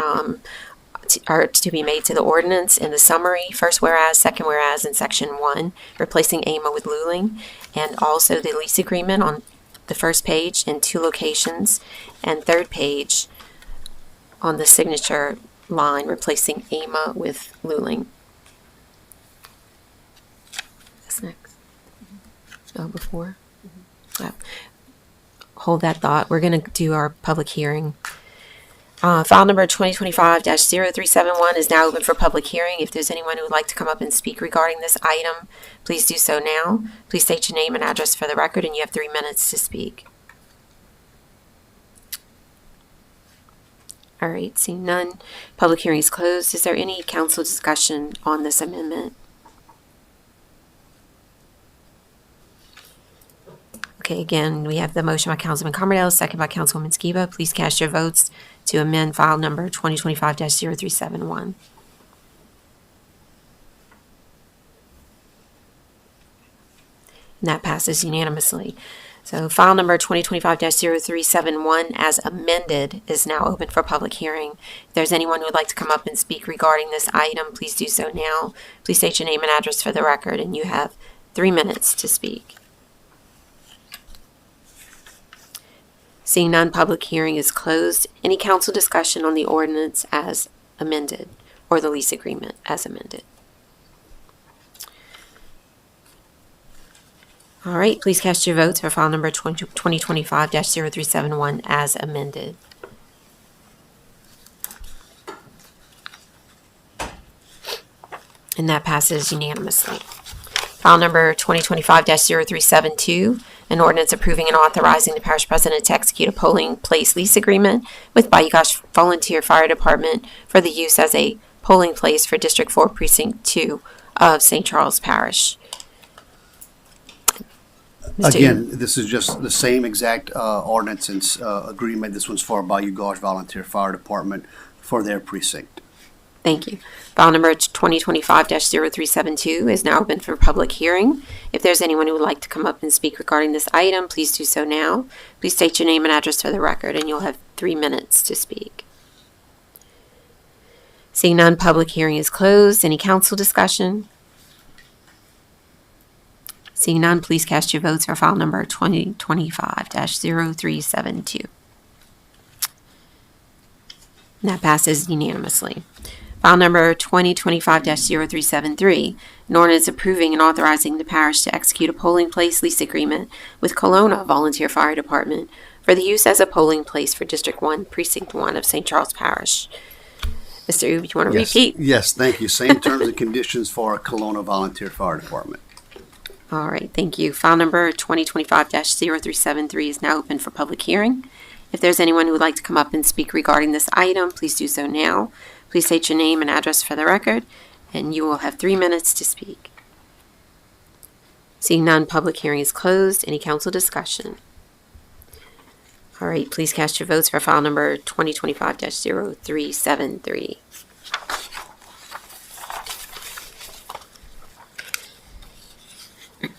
S5: are to be made to the ordinance in the summary, first whereas, second whereas, in section 1, replacing AMA with Luling, and also the lease agreement on the first page in 2 locations, and third page on the signature line, replacing AMA with Luling. That's next. Oh, before? Yeah. Hold that thought. We're going to do our public hearing. File number 2025-0371 is now open for public hearing. If there's anyone who would like to come up and speak regarding this item, please do so now. Please state your name and address for the record, and you have 3 minutes to speak. All right, seeing none, public hearing is closed. Is there any council discussion on this amendment? Okay, again, we have the motion by Councilman Commerdale, second by Councilwoman Skiba. Please cast your votes to amend file number 2025-0371. And that passes unanimously. So file number 2025-0371 as amended is now open for public hearing. If there's anyone who would like to come up and speak regarding this item, please do so now. Please state your name and address for the record, and you have 3 minutes to speak. Seeing none, public hearing is closed. Any council discussion on the ordinance as amended or the lease agreement as amended? All right, please cast your votes for file number 2025-0371 as amended. And that passes unanimously. File number 2025-0372, an ordinance approving and authorizing the parish president to execute a polling place lease agreement with Bayou Gosh Volunteer Fire Department for the use as a polling place for District 4 Precinct 2 of St. Charles Parish.
S23: Again, this is just the same exact ordinance and agreement. This one's for Bayou Gosh Volunteer Fire Department for their precinct.
S5: Thank you. File number 2025-0372 is now open for public hearing. If there's anyone who would like to come up and speak regarding this item, please do so now. Please state your name and address for the record, and you'll have 3 minutes to speak. Seeing none, public hearing is closed. Any council discussion? Seeing none, please cast your votes for file number 2025-0372. And that passes unanimously. File number 2025-0373, an ordinance approving and authorizing the parish to execute a polling place lease agreement with Kelowna Volunteer Fire Department for the use as a polling place for District 1, Precinct 1 of St. Charles Parish. Mr. Ube, you want to repeat?
S23: Yes, thank you. Same terms and conditions for Kelowna Volunteer Fire Department.
S5: All right, thank you. File number 2025-0373 is now open for public hearing. If there's anyone who would like to come up and speak regarding this item, please do so now. Please state your name and address for the record, and you will have 3 minutes to speak. Seeing none, public hearing is closed. Any council discussion? All right, please cast your votes for file number 2025-0373.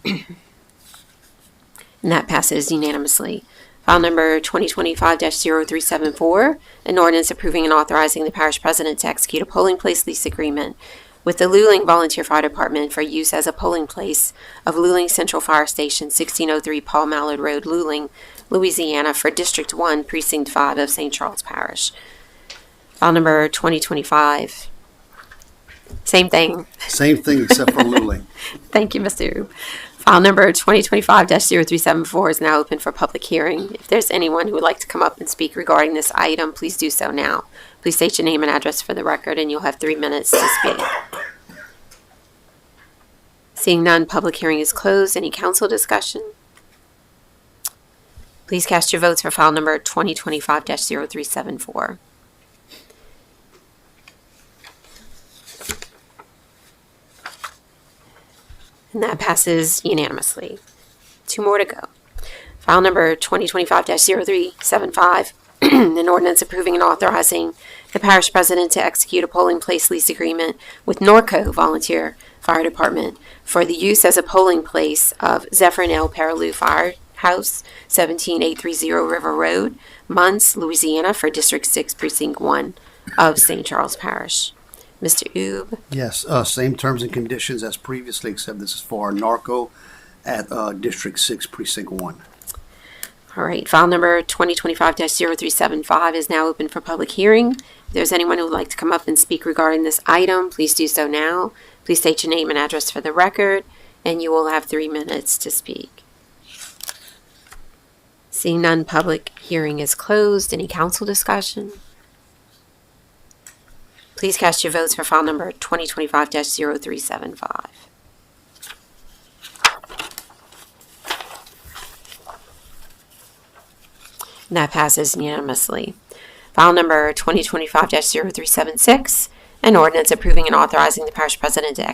S5: And that passes unanimously. File number 2025-0374, an ordinance approving and authorizing the parish president to execute a polling place lease agreement with the Luling Volunteer Fire Department for use as a polling place of Luling Central Fire Station, 1603 Paul Mallard Road, Luling, Louisiana, for District 1, Precinct 5 of St. Charles Parish. File number 2025. Same thing.
S23: Same thing except for Luling.
S5: Thank you, Mr. Rube. File number 2025-0374 is now open for public hearing. If there's anyone who would like to come up and speak regarding this item, please do so now. Please state your name and address for the record, and you'll have 3 minutes to speak. Seeing none, public hearing is closed. Any council discussion? Please cast your votes for file number 2025-0374. And that passes unanimously. 2 more to go. File number 2025-0375, an ordinance approving and authorizing the parish president to execute a polling place lease agreement with Norco Volunteer Fire Department for the use as a polling place of Zephyrin L. Perilou Firehouse, 17830 River Road, Munce, Louisiana, for District 6, Precinct 1 of St. Charles Parish. Mr. Oob.
S23: Yes, same terms and conditions as previously, except this is for Narco at District 6, Precinct 1.
S5: All right, file number 2025-0375 is now open for public hearing. If there's anyone who would like to come up and speak regarding this item, please do so now. Please state your name and address for the record, and you will have 3 minutes to speak. Seeing none, public hearing is closed. Any council discussion? Please cast your votes for file number 2025-0375. And that passes unanimously. File number 2025-0376, an ordinance approving and authorizing the parish president to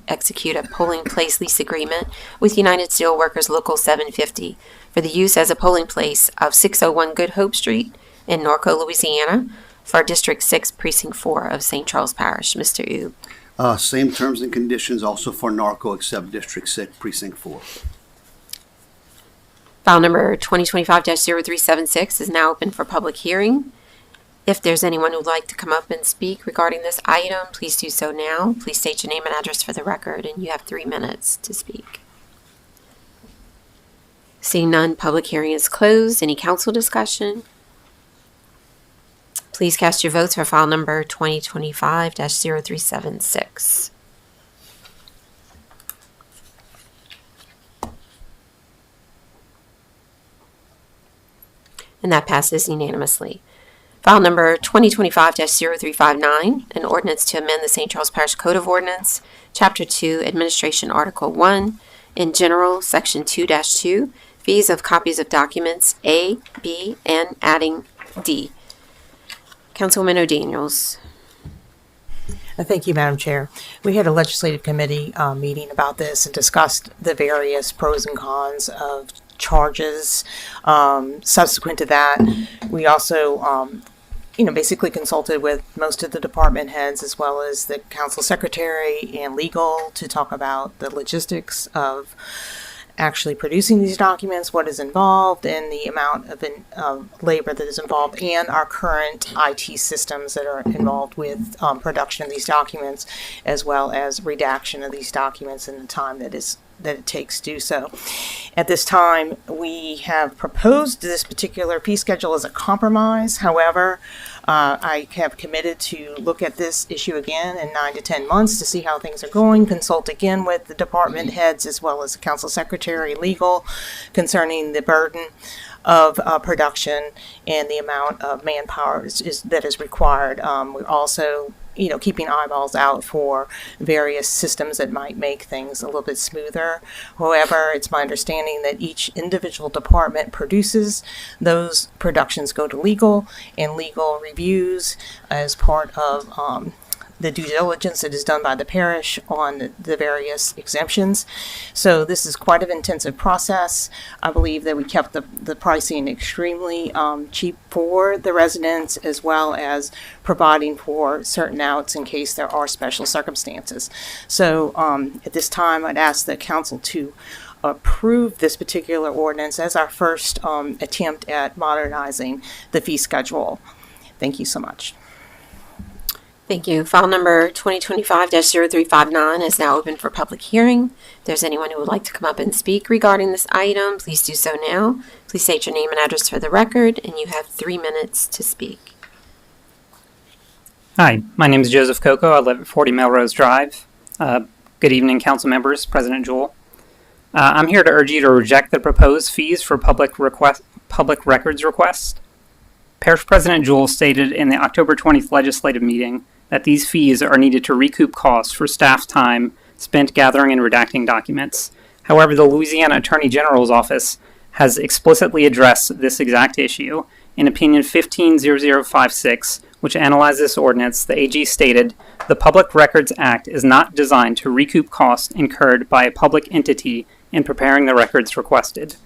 S5: execute a polling place lease agreement with United Steelworkers Local 750 for the use as a polling place of 601 Good Hope Street in Norco, Louisiana, for District 6, Precinct 4 of St. Charles Parish. Mr. Oob.
S23: Same terms and conditions also for Narco, except District 6, Precinct 4.
S5: File number 2025-0376 is now open for public hearing. If there's anyone who would like to come up and speak regarding this item, please do so now. Please state your name and address for the record, and you have 3 minutes to speak. Seeing none, public hearing is closed. Any council discussion? Please cast your votes for file number 2025-0376. And that passes unanimously. File number 2025-0359, an ordinance to amend the St. Charles Parish Code of Ordinance, Chapter 2, Administration, Article 1, in general, Section 2-2, fees of copies of documents A, B, and adding D. Councilwoman O'Daniels.
S13: Thank you, Madam Chair. We had a legislative committee meeting about this and discussed the various pros and cons of charges. Subsequent to that, we also, basically consulted with most of the department heads as well as the council secretary and legal to talk about the logistics of actually producing these documents, what is involved, and the amount of labor that is involved, and our current IT systems that are involved with production of these documents, as well as redaction of these documents and the time that it takes to do so. At this time, we have proposed this particular fee schedule as a compromise. However, I have committed to look at this issue again in 9 to 10 months to see how things are going, consult again with the department heads as well as the council secretary, legal, concerning the burden of production and the amount of manpower that is required. We're also keeping eyeballs out for various systems that might make things a little bit smoother. However, it's my understanding that each individual department produces those productions, go to legal, and legal reviews as part of the due diligence that is done by the parish on the various exemptions. So this is quite an intensive process. I believe that we kept the pricing extremely cheap for the residents, as well as providing for certain outs in case there are special circumstances. So at this time, I'd ask the council to approve this particular ordinance as our first attempt at modernizing the fee schedule. Thank you so much.
S5: Thank you. File number 2025-0359 is now open for public hearing. If there's anyone who would like to come up and speak regarding this item, please do so now. Please state your name and address for the record, and you have 3 minutes to speak.
S2: Hi, my name is Joseph Coco. I live at 40 Melrose Drive. Good evening, council members, President Jewell. I'm here to urge you to reject the proposed fees for public records request. Parish President Jewell stated in the October 20th legislative meeting that these fees are needed to recoup costs for staff time spent gathering and redacting documents. However, the Louisiana Attorney General's office has explicitly addressed this exact issue. In Opinion 150056, which analyzed this ordinance, the AG stated, "The Public Records Act is not designed to recoup costs incurred by a public entity in preparing the records requested.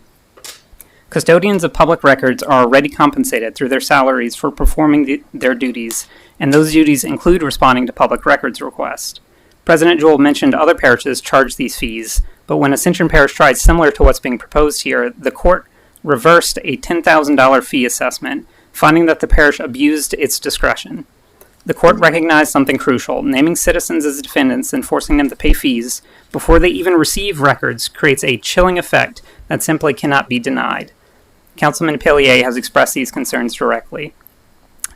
S2: Custodians of public records are already compensated through their salaries for performing their duties, and those duties include responding to public records requests." President Jewell mentioned other parishes charge these fees, but when Ascension Parish tried similar to what's being proposed here, the court reversed a $10,000 fee assessment, finding that the parish abused its discretion. The court recognized something crucial: naming citizens as defendants and forcing them to pay fees before they even receive records creates a chilling effect that simply cannot be denied. Councilman Pellier has expressed these concerns directly.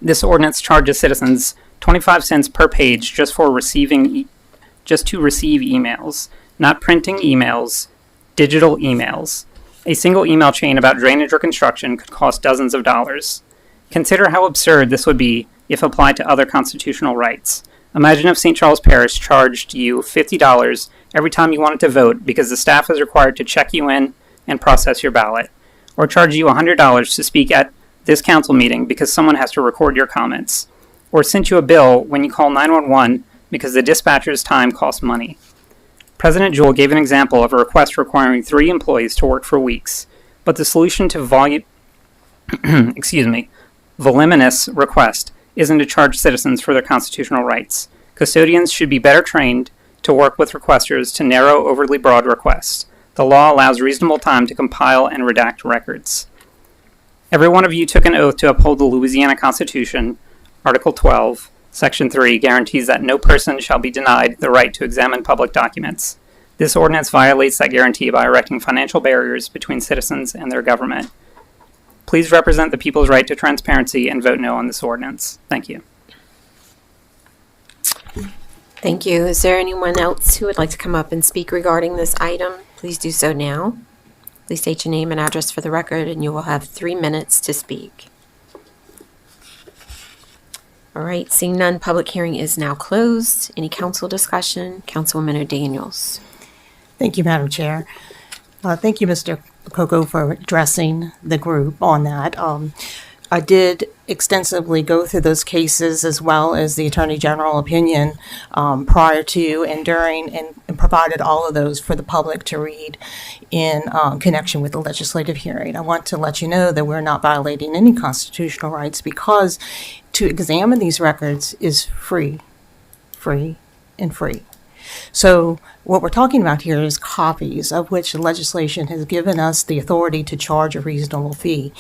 S2: This ordinance charges citizens 25 cents per page just to receive emails, not printing emails, digital emails. A single email chain about drainage or construction could cost dozens of dollars. Consider how absurd this would be if applied to other constitutional rights. Imagine if St. Charles Parish charged you $50 every time you wanted to vote because the staff is required to check you in and process your ballot, or charge you $100 to speak at this council meeting because someone has to record your comments, or sent you a bill when you call 911 because the dispatcher's time costs money. President Jewell gave an example of a request requiring 3 employees to work for weeks, but the solution to voluminous request isn't to charge citizens for their constitutional rights. Custodians should be better trained to work with requesters to narrow overly broad requests. The law allows reasonable time to compile and redact records. Every one of you took an oath to uphold the Louisiana Constitution. Article 12, Section 3 guarantees that no person shall be denied the right to examine public documents. This ordinance violates that guarantee by erecting financial barriers between citizens and their government. Please represent the people's right to transparency and vote no on this ordinance. Thank you.
S5: Thank you. Is there anyone else who would like to come up and speak regarding this item? Please do so now. Please state your name and address for the record, and you will have 3 minutes to speak. All right, seeing none, public hearing is now closed. Any council discussion? Councilwoman O'Daniels.
S13: Thank you, Madam Chair. Thank you, Mr. Coco, for addressing the group on that. I did extensively go through those cases as well as the Attorney General opinion prior to and during, and provided all of those for the public to read in connection with the legislative hearing. I want to let you know that we're not violating any constitutional rights because to examine these records is free. So what we're talking about here is copies of which the legislation has given us the authority to charge a reasonable fee.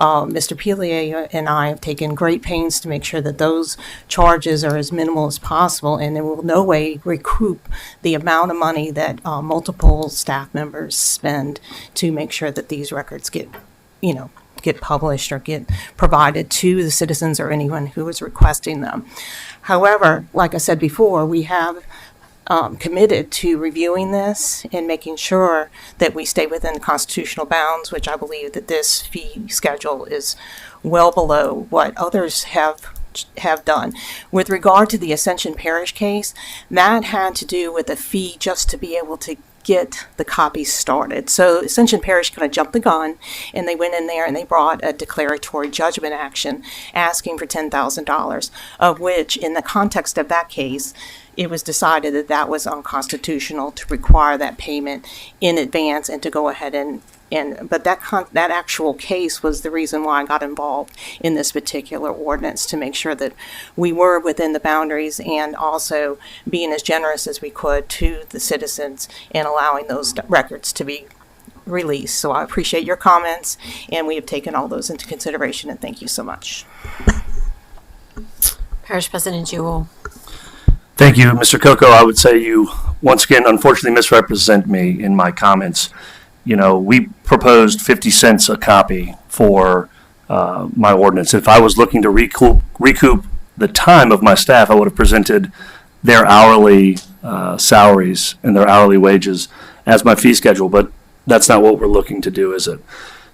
S13: Mr. Pellier and I have taken great pains to make sure that those charges are as minimal as possible, and they will no way recoup the amount of money that multiple staff members spend to make sure that these records get published or get provided to the citizens or anyone who is requesting them. However, like I said before, we have committed to reviewing this and making sure that we stay within constitutional bounds, which I believe that this fee schedule is well below what others have done. With regard to the Ascension Parish case, that had to do with a fee just to be able to get the copies started. So Ascension Parish kind of jumped the gun, and they went in there and they brought a declaratory judgment action asking for $10,000, of which in the context of that case, it was decided that that was unconstitutional to require that payment in advance and to go ahead but that actual case was the reason why I got involved in this particular ordinance, to make sure that we were within the boundaries and also being as generous as we could to the citizens and allowing those records to be released. So I appreciate your comments, and we have taken all those into consideration, and thank you so much.
S5: Parish President Jewell.
S1: Thank you, Mr. Coco. I would say you once again unfortunately misrepresent me in my comments. You know, we proposed 50 cents a copy for my ordinance. If I was looking to recoup the time of my staff, I would have presented their hourly salaries and their hourly wages as my fee schedule, but that's not what we're looking to do, is it?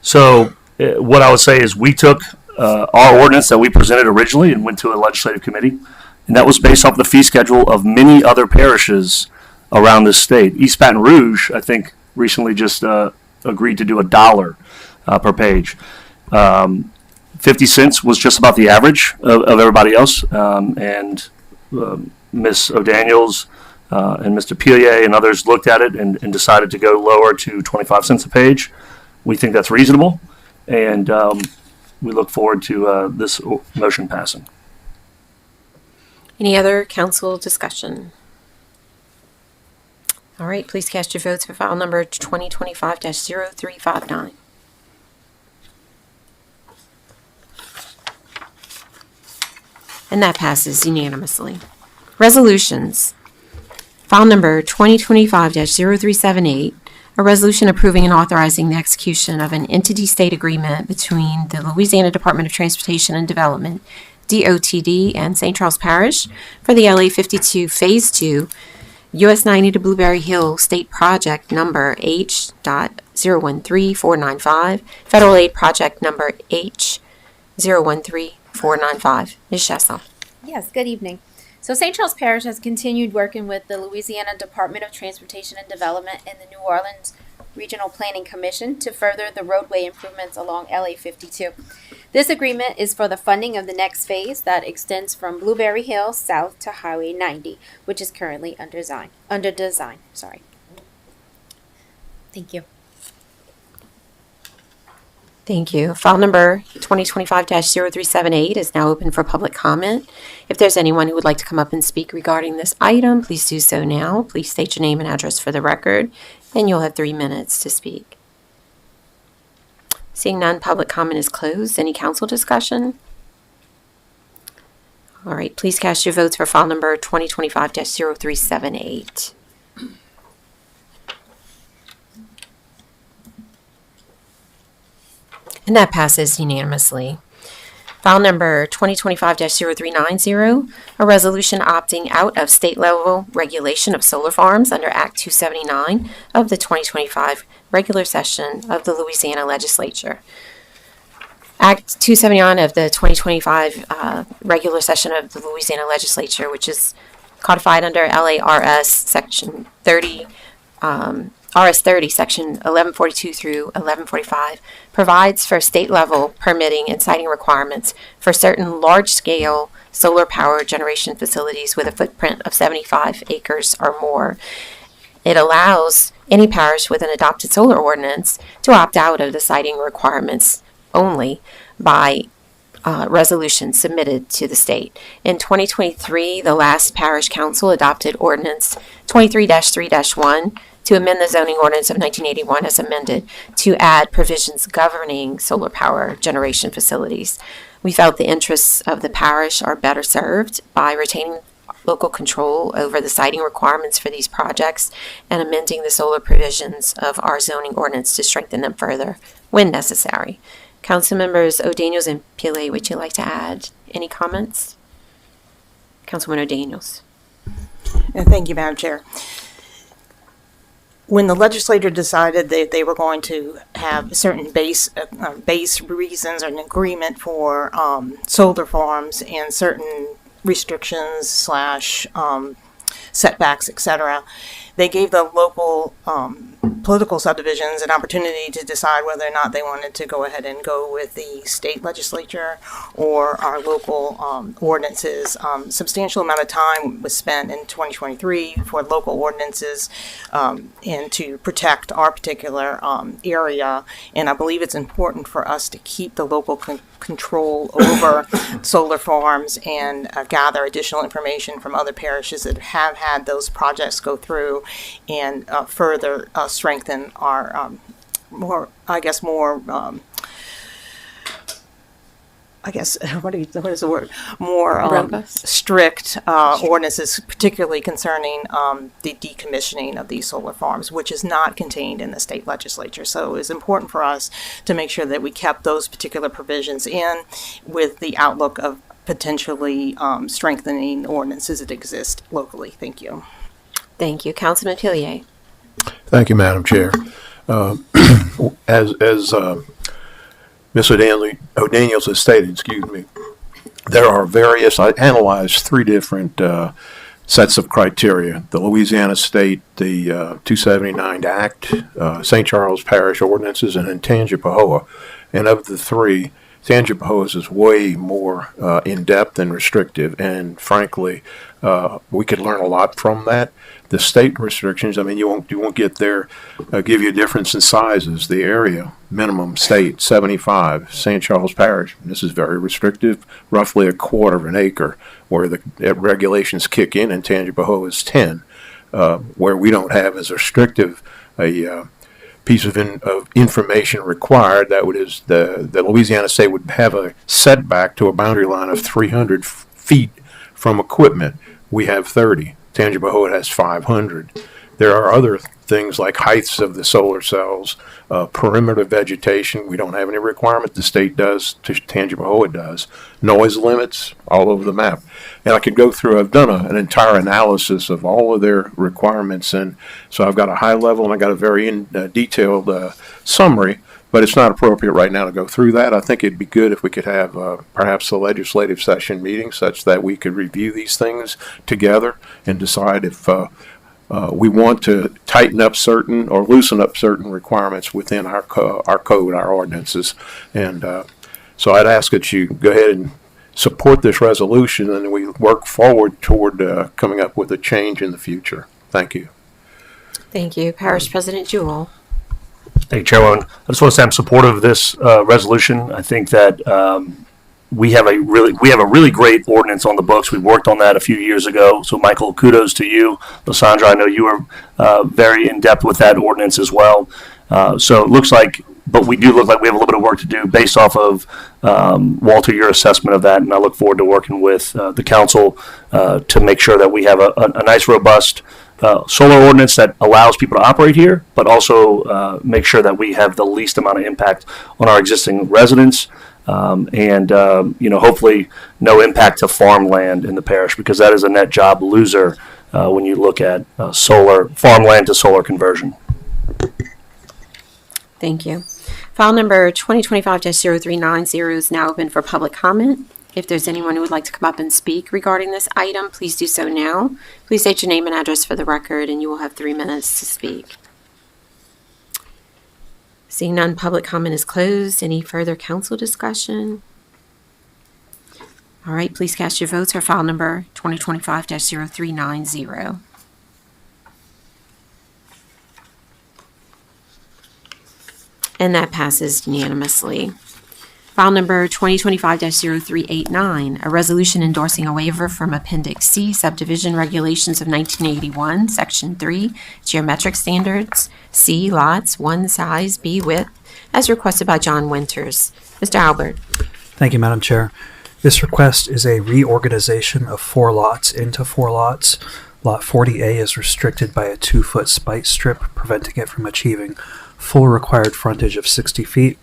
S1: So what I would say is we took our ordinance that we presented originally and went to a legislative committee, and that was based off the fee schedule of many other parishes around this state. East Baton Rouge, I think, recently just agreed to do $1 per page. 50 cents was just about the average of everybody else, and Ms. O'Daniels and Mr. Pillier and others looked at it and decided to go lower to 25 cents a page. We think that's reasonable, and we look forward to this motion passing.
S5: Any other council discussion? All right, please cast your votes for file number 2025-0359. And that passes unanimously. Resolutions. File number 2025-0378, a resolution approving and authorizing the execution of an entity-state agreement between the Louisiana Department of Transportation and Development, DOTD, and St. Charles Parish for the LA 52 Phase 2 US 90 to Blueberry Hill State Project Number H.013495, Federal Aid Project Number H.013495. Ms. Shessel.
S4: Yes, good evening. So St. Charles Parish has continued working with the Louisiana Department of Transportation and Development and the New Orleans Regional Planning Commission to further the roadway improvements along LA 52. This agreement is for the funding of the next phase that extends from Blueberry Hill south to Highway 90, which is currently under design. Thank you.
S5: Thank you. File number 2025-0378 is now open for public comment. If there's anyone who would like to come up and speak regarding this item, please do so now. Please state your name and address for the record, and you'll have 3 minutes to speak. Seeing none, public comment is closed. Any council discussion? All right, please cast your votes for file number 2025-0378. And that passes unanimously. File number 2025-0390, a resolution opting out of state-level regulation of solar farms under Act 279 of the 2025 regular session of the Louisiana Legislature. Act 279 of the 2025 regular session of the Louisiana Legislature, which is codified under LARS Section 30, RS 30, Section 1142 through 1145, provides for state-level permitting and siting requirements for certain large-scale solar power generation facilities with a footprint of 75 acres or more. It allows any parish with an adopted solar ordinance to opt out of the siting requirements only by resolution submitted to the state. In 2023, the last parish council adopted ordinance 23-3-1 to amend the zoning ordinance of 1981 as amended to add provisions governing solar power generation facilities. We felt the interests of the parish are better served by retaining local control over the siting requirements for these projects and amending the solar provisions of our zoning ordinance to strengthen them further when necessary. Council members O'Daniels and Pillier, would you like to add any comments? Councilwoman O'Daniels.
S13: Thank you, Madam Chair. When the legislature decided that they were going to have certain base reasons or an agreement for solar farms and certain restrictions / setbacks, etc., they gave the local political subdivisions an opportunity to decide whether or not they wanted to go ahead and go with the state legislature or our local ordinances. Substantial amount of time was spent in 2023 for local ordinances and to protect our particular area. And I believe it's important for us to keep the local control over solar farms and gather additional information from other parishes that have had those projects go through and further strengthen our more strict ordinances, particularly concerning the decommissioning of these solar farms, which is not contained in the state legislature. So it's important for us to make sure that we kept those particular provisions in with the outlook of potentially strengthening ordinances that exist locally. Thank you.
S5: Thank you. Councilman Pillier.
S10: Thank you, Madam Chair. As Ms. O'Daniels has stated, there are various, I analyzed 3 different sets of criteria: the Louisiana State, the 279 Act, St. Charles Parish ordinances, and then Tangipahoa. And of the three, Tangipahoa's is way more in-depth and restrictive, and frankly, we could learn a lot from that. The state restrictions, I mean, you won't get there, give you a difference in sizes. The area minimum state 75, St. Charles Parish, this is very restrictive, roughly a quarter of an acre, where the regulations kick in, and Tangipahoa is 10, where we don't have as restrictive a piece of information required. That is, the Louisiana state would have a setback to a boundary line of 300 feet from equipment. We have 30. Tangipahoa has 500. There are other things like heights of the solar cells, perimeter vegetation. We don't have any requirement. The state does, Tangipahoa does. Noise limits all over the map. And I could go through, I've done an entire analysis of all of their requirements. And so I've got a high level and I got a very detailed summary, but it's not appropriate right now to go through that. I think it'd be good if we could have perhaps a legislative session meeting such that we could review these things together and decide if we want to tighten up certain or loosen up certain requirements within our code, our ordinances. And so I'd ask that you go ahead and support this resolution, and we work forward toward coming up with a change in the future. Thank you.
S5: Thank you. Parish President Jewell.
S1: Thank you, Chairwoman. I just want to say I'm supportive of this resolution. I think that we have a really great ordinance on the books. We worked on that a few years ago. So, Michael, kudos to you. Lysandra, I know you were very in depth with that ordinance as well. So it looks like, but we do look like we have a little bit of work to do based off of Walter, your assessment of that, and I look forward to working with the council to make sure that we have a nice, robust solar ordinance that allows people to operate here, but also make sure that we have the least amount of impact on our existing residents, and hopefully no impact to farmland in the parish, because that is a net job loser when you look at solar farmland to solar conversion.
S5: Thank you. File number 2025-0390 is now open for public comment. If there's anyone who would like to come up and speak regarding this item, please do so now. Please state your name and address for the record, and you will have 3 minutes to speak. Seeing none, public comment is closed. Any further council discussion? All right, please cast your votes for file number 2025-0390. And that passes unanimously. File number 2025-0389, a resolution endorsing a waiver from Appendix C, Subdivision Regulations of 1981, Section 3, Geometric Standards, C, Lots, 1 size, B, width, as requested by John Winters. Mr. Albert.
S6: Thank you, Madam Chair. This request is a reorganization of 4 lots into 4 lots. Lot 40A is restricted by a 2-foot spite strip, preventing it from achieving full required frontage of 60 feet.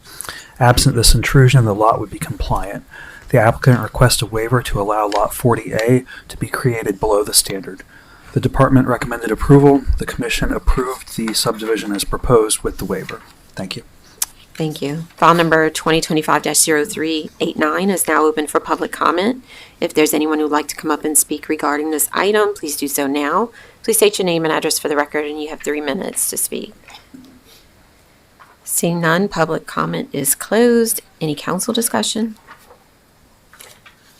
S6: Absent this intrusion, the lot would be compliant. The applicant requests a waiver to allow Lot 40A to be created below the standard. The department recommended approval. The commission approved the subdivision as proposed with the waiver. Thank you.
S5: Thank you. File number 2025-0389 is now open for public comment. If there's anyone who would like to come up and speak regarding this item, please do so now. Please state your name and address for the record, and you have 3 minutes to speak. Seeing none, public comment is closed. Any council discussion?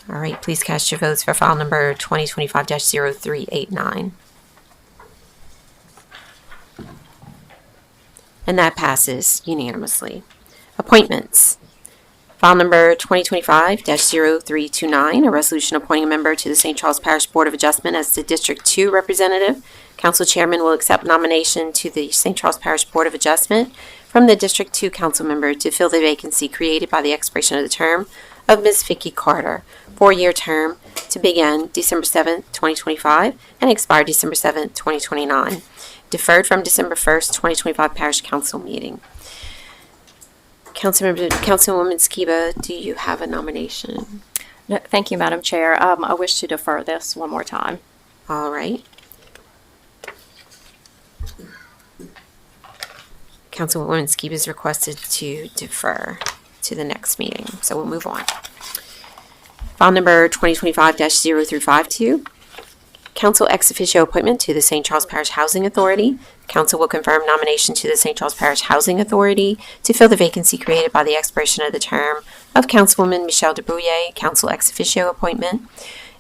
S5: All right, please cast your votes for file number 2025-0389. And that passes unanimously. Appointments. File number 2025-0329, a resolution appointing a member to the St. Charles Parish Board of Adjustment as the District 2 representative. Council Chairman will accept nomination to the St. Charles Parish Board of Adjustment from the District 2 council member to fill the vacancy created by the expiration of the term of Ms. Vicki Carter, 4-year term to begin December 7th, 2025 and expire December 7th, 2029. Deferred from December 1st, 2025 Parish Council meeting. Councilwoman Skiba, do you have a nomination?
S7: No, thank you, Madam Chair. I wish to defer this one more time.
S5: All right. Councilwoman Skiba is requested to defer to the next meeting, so we'll move on. File number 2025-0352. Council ex officio appointment to the St. Charles Parish Housing Authority. Council will confirm nomination to the St. Charles Parish Housing Authority to fill the vacancy created by the expiration of the term of Councilwoman Michelle DeBrouillet. Council ex officio appointment.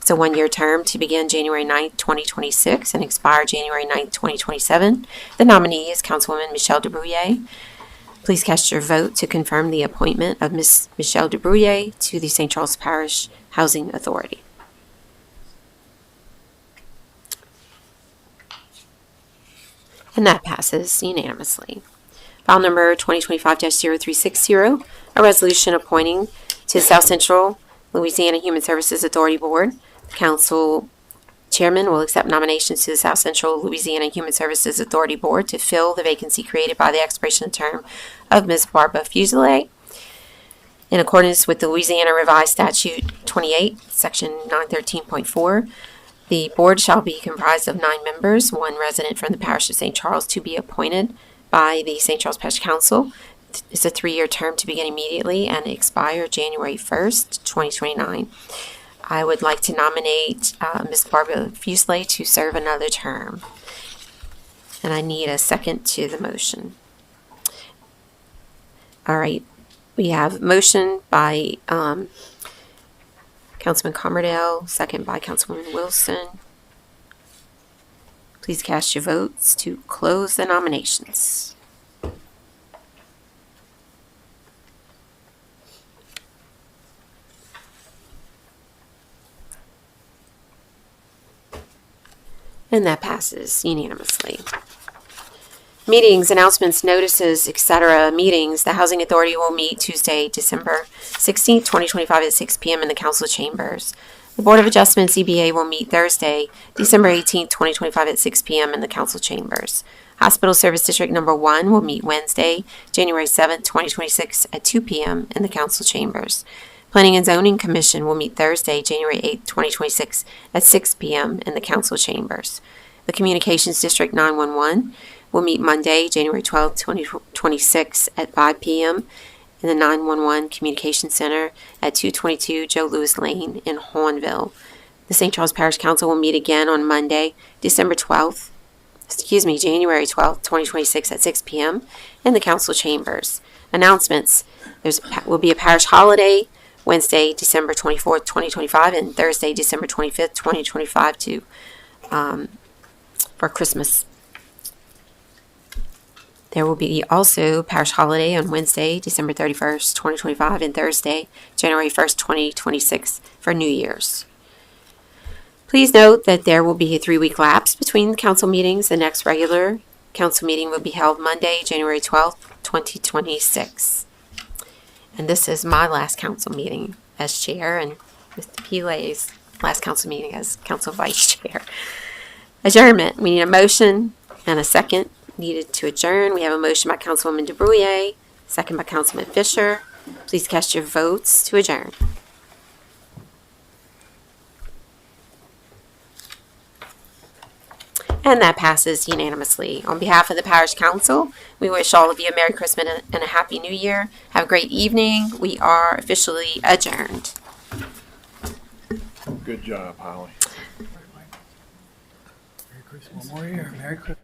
S5: It's a one-year term to begin January 9th, 2026 and expire January 9th, 2027. The nominee is Councilwoman Michelle DeBrouillet. Please cast your vote to confirm the appointment of Ms. Michelle DeBrouillet to the St. Charles Parish Housing Authority. And that passes unanimously. File number 2025-0360, a resolution appointing to the South Central Louisiana Human Services Authority Board. Council Chairman will accept nominations to the South Central Louisiana Human Services Authority Board to fill the vacancy created by the expiration of term of Ms. Barbara Fuselier. In accordance with the Louisiana Revised Statute 28, Section 913.4, the board shall be comprised of 9 members, 1 resident from the Parish of St. Charles to be appointed by the St. Charles Parish Council. It's a 3-year term to begin immediately and expire January 1st, 2029. I would like to nominate Ms. Barbara Fuselier to serve another term. And I need a second to the motion. All right. We have motion by Councilman Commerdale, second by Councilwoman Wilson. Please cast your votes to close the nominations. And that passes unanimously. Meetings, announcements, notices, etc. Meetings. The Housing Authority will meet Tuesday, December 16th, 2025 at 6 p.m. in the Council Chambers. The Board of Adjustment, CBA, will meet Thursday, December 18th, 2025 at 6 p.m. in the Council Chambers. Hospital Service District Number 1 will meet Wednesday, January 7th, 2026 at 2 p.m. in the Council Chambers. Planning and Zoning Commission will meet Thursday, January 8th, 2026 at 6 p.m. in the Council Chambers. The Communications District 911 will meet Monday, January 12th, 2026 at 5 p.m. in the 911 Communication Center at 222 Joe Louis Lane in Hornville. The St. Charles Parish Council will meet again on Monday, January 12th, 2026 at 6 p.m. in the Council Chambers. Announcements. There will be a parish holiday Wednesday, December 24th, 2025 and Thursday, December 25th, 2025 for Christmas. There will be also parish holiday on Wednesday, December 31st, 2025 and Thursday, January 1st, 2026 for New Year's. Please note that there will be a 3-week lapse between council meetings. The next regular council meeting will be held Monday, January 12th, 2026. And this is my last council meeting as chair and Mr. Pilay's last council meeting as council vice chair. Adjournment. We need a motion and a second needed to adjourn. We have a motion by Councilwoman DeBrouillet, second by Councilman Fisher. Please cast your votes to adjourn. And that passes unanimously. On behalf of the Parish Council, we wish all of you a Merry Christmas and a Happy New Year. Have a great evening. We are officially adjourned.
S10: Good job, Holly.
S6: One more year. Merry Christmas.